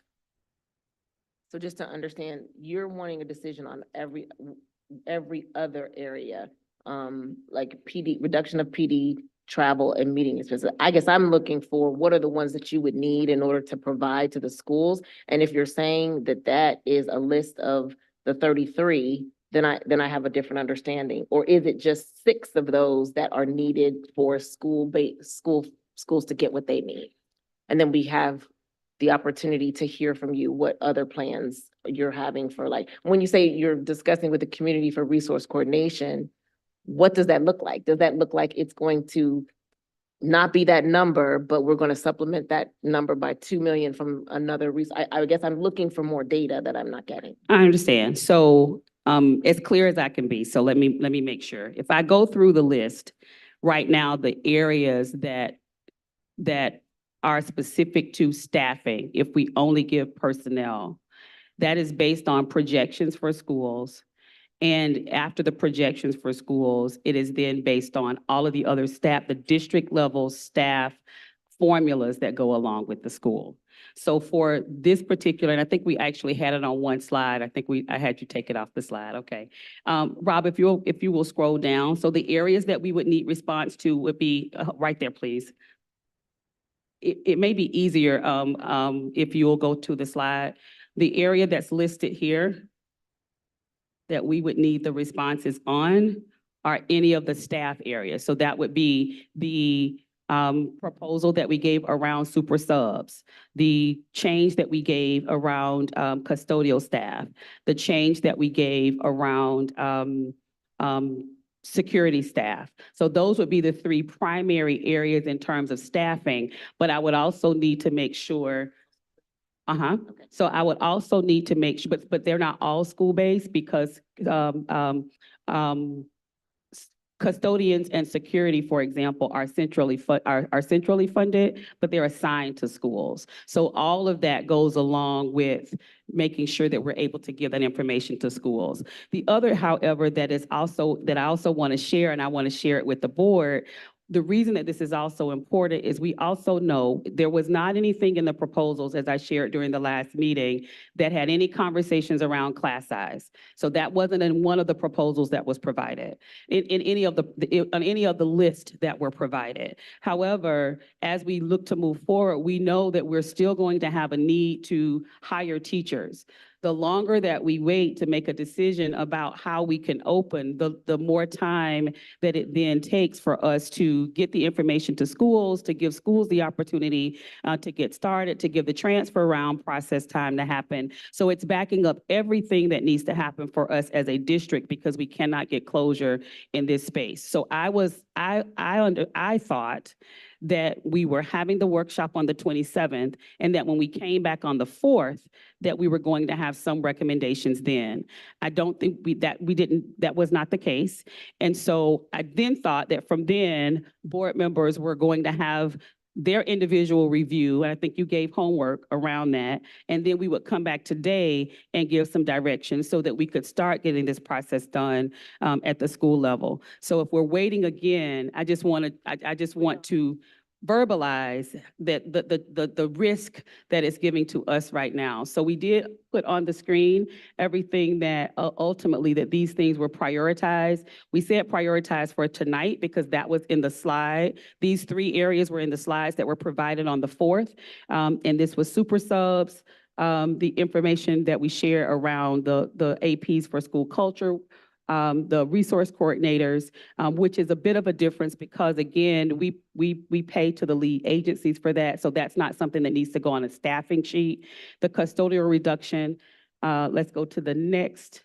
So just to understand, you're wanting a decision on every other area, like reduction of PD travel and meeting expenses. I guess I'm looking for what are the ones that you would need in order to provide to the schools? And if you're saying that that is a list of the 33, then I have a different understanding. Or is it just 6 of those that are needed for schools to get what they need? And then we have the opportunity to hear from you what other plans you're having for, like, when you say you're discussing with the community for resource coordination, what does that look like? Does that look like it's going to not be that number, but we're going to supplement that number by 2 million from another I guess I'm looking for more data that I'm not getting. I understand. So, as clear as I can be, so let me make sure. If I go through the list, right now, the areas that are specific to staffing, if we only give personnel, that is based on projections for schools. And after the projections for schools, it is then based on all of the other staff, the district level staff formulas that go along with the school. So for this particular, and I think we actually had it on one slide. I think I had you take it off the slide. Okay. Rob, if you will scroll down. So the areas that we would need response to would be right there, please. It may be easier if you will go to the slide. The area that's listed here that we would need the responses on are any of the staff areas. So that would be the proposal that we gave around super subs, the change that we gave around custodial staff, the change that we gave around security staff. So those would be the 3 primary areas in terms of staffing, but I would also need to make sure So I would also need to make sure, but they're not all school-based because custodians and security, for example, are centrally funded, but they're assigned to schools. So all of that goes along with making sure that we're able to give that information to schools. The other, however, that I also want to share, and I want to share it with the board. The reason that this is also important is we also know there was not anything in the proposals, as I shared during the last meeting, that had any conversations around class size. So that wasn't in one of the proposals that was provided, in any of the list that were provided. However, as we look to move forward, we know that we're still going to have a need to hire teachers. The longer that we wait to make a decision about how we can open, the more time that it then takes for us to get the information to schools, to give schools the opportunity to get started, to give the transfer round process time to happen. So it's backing up everything that needs to happen for us as a district because we cannot get closure in this space. So I thought that we were having the workshop on the 27th, and that when we came back on the 4th, that we were going to have some recommendations then. I don't think that was not the case. And so I then thought that from then, board members were going to have their individual review, and I think you gave homework around that, and then we would come back today and give some direction so that we could start getting this process done at the school level. So if we're waiting again, I just want to verbalize that the risk that it's giving to us right now. So we did put on the screen everything that ultimately that these things were prioritized. We said prioritized for tonight because that was in the slide. These 3 areas were in the slides that were provided on the 4th. And this was super subs, the information that we share around the APs for school culture, the resource coordinators, which is a bit of a difference because again, we pay to the lead agencies for that. So that's not something that needs to go on a staffing sheet. The custodial reduction, let's go to the next.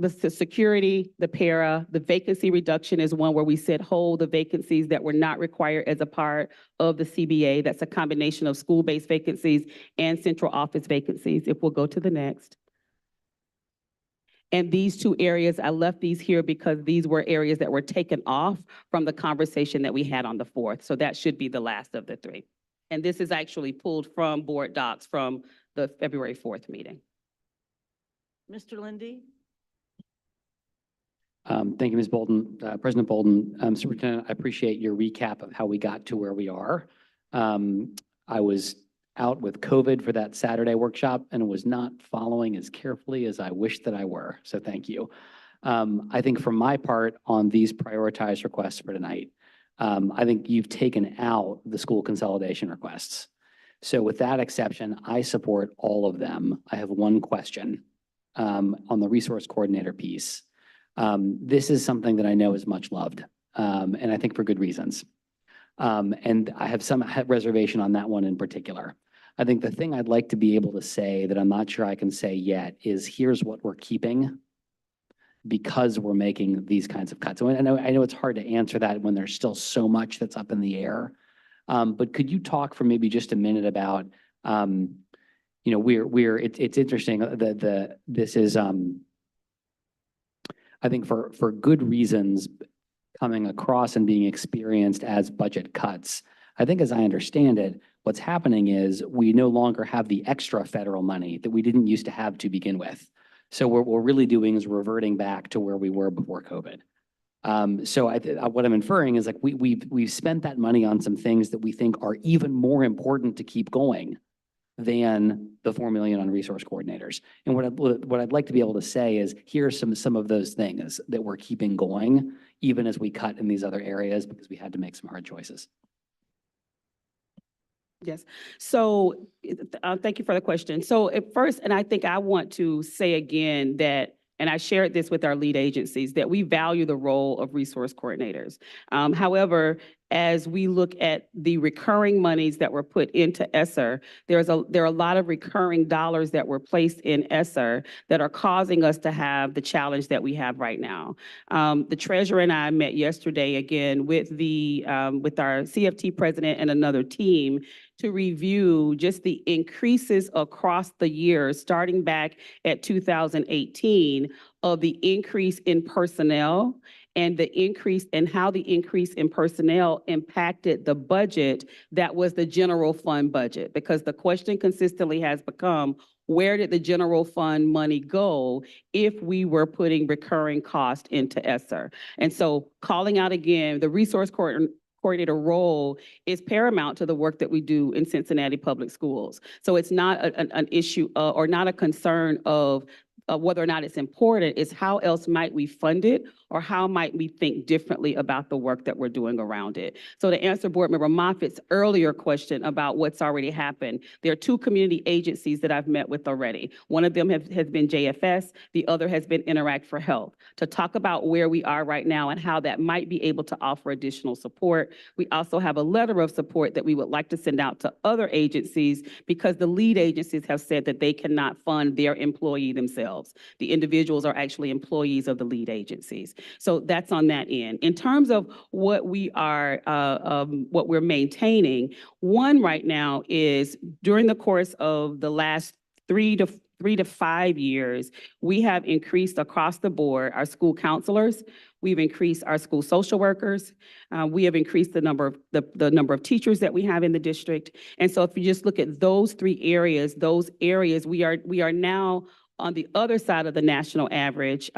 The security, the para, the vacancy reduction is one where we said hold the vacancies that were not required as a part of the CBA. That's a combination of school-based vacancies and central office vacancies. If we'll go to the next. And these 2 areas, I left these here because these were areas that were taken off from the conversation that we had on the 4th. So that should be the last of the 3. And this is actually pulled from board docs from the February 4th meeting. Mr. Lindy? Thank you, Ms. Bolden. President Bolden, Superintendent, I appreciate your recap of how we got to where we are. I was out with COVID for that Saturday workshop and was not following as carefully as I wish that I were. So thank you. I think for my part, on these prioritized requests for tonight, I think you've taken out the school consolidation requests. So with that exception, I support all of them. I have one question on the resource coordinator piece. This is something that I know is much loved, and I think for good reasons. And I have some reservation on that one in particular. I think the thing I'd like to be able to say that I'm not sure I can say yet is here's what we're keeping because we're making these kinds of cuts. So I know it's hard to answer that when there's still so much that's up in the air. But could you talk for maybe just a minute about, it's interesting, this is, I think for good reasons coming across and being experienced as budget cuts. I think as I understand it, what's happening is we no longer have the extra federal money that we didn't used to have to begin with. So what we're really doing is reverting back to where we were before COVID. So what I'm inferring is like we've spent that money on some things that we think are even more important to keep going than the 4 million on resource coordinators. And what I'd like to be able to say is here's some of those things that we're keeping going, even as we cut in these other areas because we had to make some hard choices. Yes. So thank you for the question. So at first, and I think I want to say again that, and I shared this with our lead agencies, that we value the role of resource coordinators. However, as we look at the recurring monies that were put into ESSER, there are a lot of recurring dollars that were placed in ESSER that are causing us to have the challenge that we have right now. The treasurer and I met yesterday again with our CFT president and another team to review just the increases across the years, starting back at 2018, of the increase in personnel and the increase and how the increase in personnel impacted the budget that was the general fund budget. Because the question consistently has become, where did the general fund money go if we were putting recurring cost into ESSER? And so calling out again, the resource coordinator role is paramount to the work that we do in Cincinnati Public Schools. So it's not an issue or not a concern of whether or not it's important, is how else might we fund it or how might we think differently about the work that we're doing around it. So to answer Board Member Moffitt's earlier question about what's already happened, there are 2 community agencies that I've met with already. One of them has been JFS, the other has been Interact for Health, to talk about where we are right now and how that might be able to offer additional support. We also have a letter of support that we would like to send out to other agencies because the lead agencies have said that they cannot fund their employee themselves. The individuals are actually employees of the lead agencies. So that's on that end. In terms of what we are, what we're maintaining, one right now is during the course of the last 3 to 5 years, we have increased across the board our school counselors. We've increased our school social workers. We have increased the number of teachers that we have in the district. And so if you just look at those 3 areas, we are now on the other side of the national average.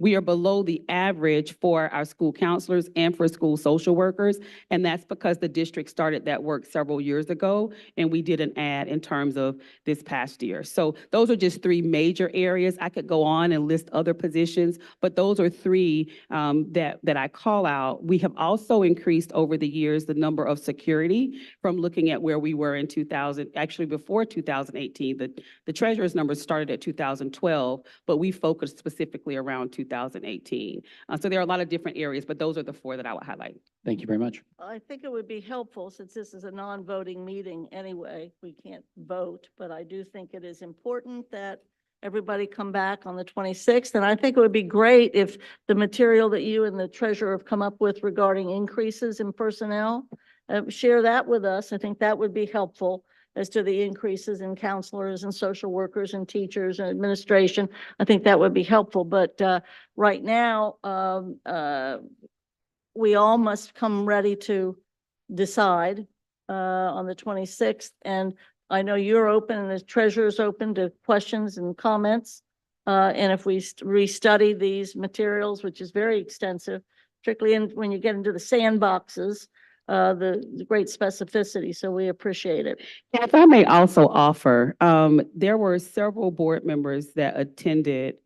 We are below the average for our school counselors and for school social workers. And that's because the district started that work several years ago, and we did an ad in terms of this past year. So those are just 3 major areas. I could go on and list other positions, but those are 3 that I call out. We have also increased over the years the number of security from looking at where we were in 2000, actually before 2018. The treasurer's numbers started at 2012, but we focused specifically around 2018. So there are a lot of different areas, but those are the 4 that I would highlight. Thank you very much. I think it would be helpful, since this is a non-voting meeting anyway, we can't vote, but I do think it is important that everybody come back on the 26th. And I think it would be great if the material that you and the treasurer have come up with regarding increases in personnel, share that with us. I think that would be helpful as to the increases in counselors and social workers and teachers and administration. I think that would be helpful. But right now, we all must come ready to decide on the 26th. And I know you're open and the treasurer's open to questions and comments. And if we restudy these materials, which is very extensive, particularly when you get into the sandboxes, the great specificity. So we appreciate it. If I may also offer, there were several board members that attended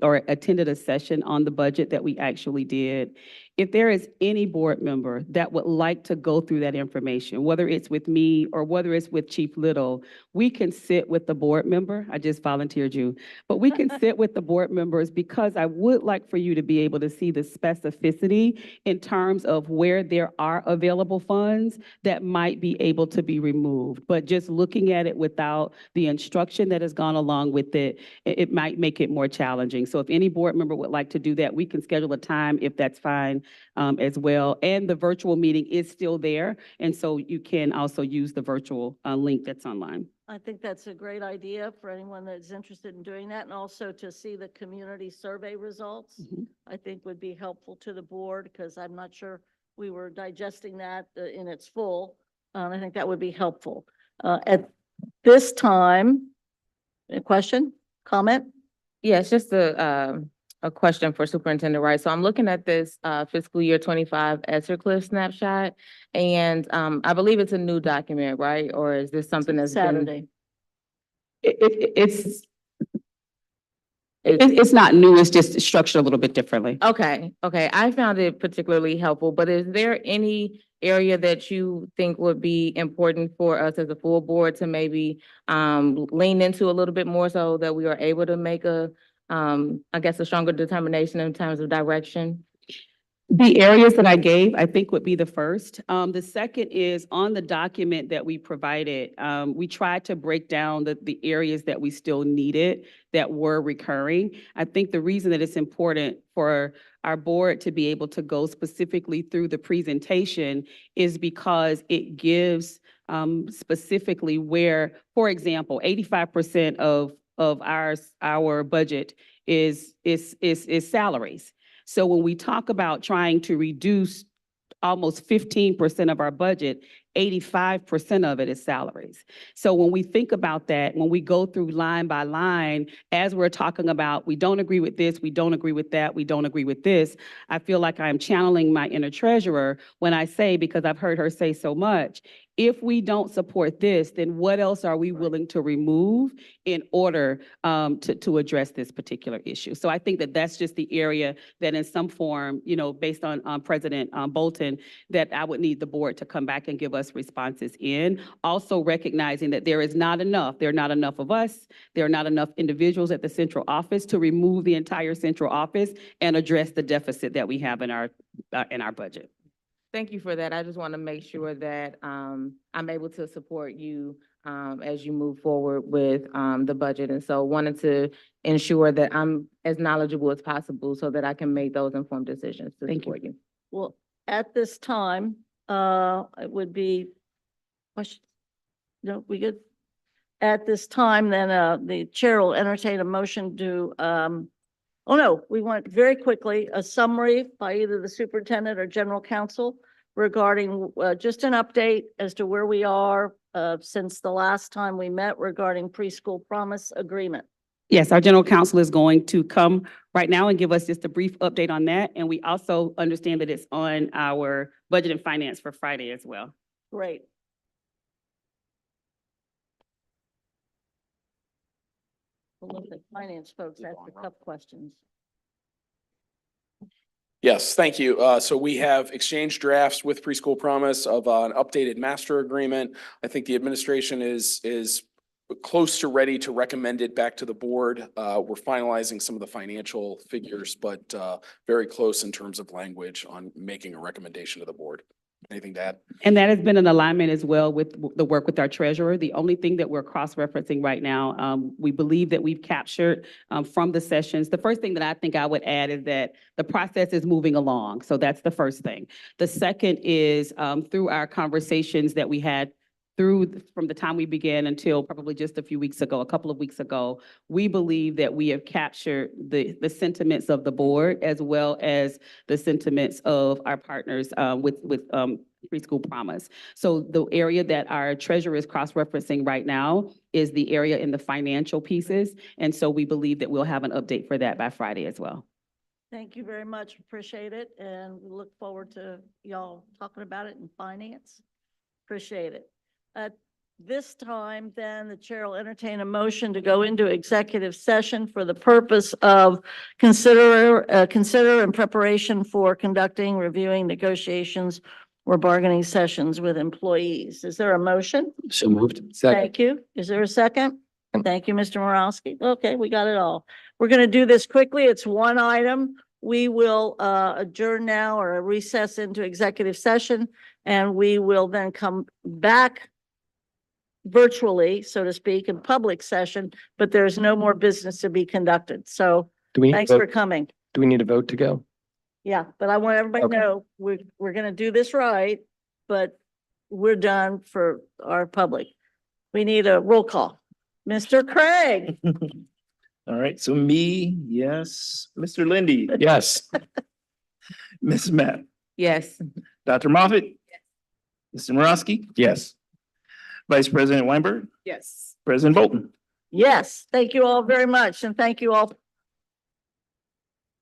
or attended a session on the budget that we actually did. If there is any board member that would like to go through that information, whether it's with me or whether it's with Chief Little, we can sit with the board member. I just volunteered you, but we can sit with the board members because I would like for you to be able to see the specificity in terms of where there are available funds that might be able to be removed. But just looking at it without the instruction that has gone along with it, it might make it more challenging. So if any board member would like to do that, we can schedule a time if that's fine as well. And the virtual meeting is still there. And so you can also use the virtual link that's online. I think that's a great idea for anyone that's interested in doing that, and also to see the community survey results. Mhm. I think would be helpful to the board, because I'm not sure we were digesting that in its full. I think that would be helpful. At this time, a question, comment? Yeah, it's just a question for Superintendent Wright. So I'm looking at this fiscal year 25 ESSER Cliff snapshot, and I believe it's a new document, right? Or is this something that's been? Saturday. It's not new, it's just structured a little bit differently. Okay, okay. I found it particularly helpful, but is there any area that you think would be important for us as a full board to maybe lean into a little bit more so that we are able to make I guess, a stronger determination in terms of direction? The areas that I gave, I think would be the first. The second is on the document that we provided, we tried to break down the areas that we still needed that were recurring. I think the reason that it's important for our board to be able to go specifically through the presentation is because it gives specifically where, for example, 85% of our budget is salaries. So when we talk about trying to reduce almost 15% of our budget, 85% of it is salaries. So when we think about that, when we go through line by line, as we're talking about, we don't agree with this, we don't agree with that, we don't agree with this, I feel like I'm channeling my inner treasurer when I say, because I've heard her say so much, if we don't support this, then what else are we willing to remove in order to address this particular issue? So I think that that's just the area that in some form, you know, based on President Bolton, that I would need the board to come back and give us responses in. Also recognizing that there are not enough of us, there are not enough individuals at the central office to remove the entire central office and address the deficit that we have in our budget. Thank you for that. I just want to make sure that I'm able to support you as you move forward with the budget. And so wanted to ensure that I'm as knowledgeable as possible so that I can make those informed decisions to Thank you. support you. Well, at this time, it would be, question? No, we good? At this time, then, the chair will entertain a motion to, oh no, we want very quickly a summary by either the superintendent or general counsel regarding, just an update as to where we are, since the last time we met regarding preschool promise agreement. Yes, our general counsel is going to come right now and give us just a brief update on that. And we also understand that it's on our budget and finance for Friday as well. Great. We'll let the finance folks ask the tough questions. Yes, thank you. So we have exchanged drafts with Preschool Promise of an updated master agreement. I think the administration is close to ready to recommend it back to the board. We're finalizing some of the financial figures, but very close in terms of language on making a recommendation to the board. Anything to add? And that has been an alignment as well with the work with our treasurer. The only thing that we're cross-referencing right now, we believe that we've captured from the sessions. The first thing that I think I would add is that the process is moving along. So that's the first thing. The second is through our conversations that we had from the time we began until probably just a couple of weeks ago, we believe that we have captured the sentiments of the board as well as the sentiments of our partners with Preschool Promise. So the area that our treasurer is cross-referencing right now is the area in the financial pieces. And so we believe that we'll have an update for that by Friday as well. Thank you very much. Appreciate it. And we look forward to y'all talking about it in finance. Appreciate it. this time, then the chair will entertain a motion to go into executive session for the purpose of consider in preparation for conducting, reviewing negotiations or bargaining sessions with employees. Is there a motion? So moved. Thank you. Is there a second? Thank you, Mr. Morosky. Okay, we got it all. We're going to do this quickly. It's one item. We will adjourn now or recess into executive session, and we will then come back virtually, so to speak, in public session, but there's no more business to be conducted. So Do we need thanks to for vote? coming. Do we need a vote to go? Yeah, but I want everybody to Okay. know, we're going to do this right, but we're done for our public. We need a roll call. Mr. Craig. All right, so me, yes. Mr. Lindy, Yes. Ms. Matt, Yes. Dr. Moffat. Mr. Morosky, Yes. Vice President Weinberg, Yes. President Bolton. Yes, thank you all very much, and thank you all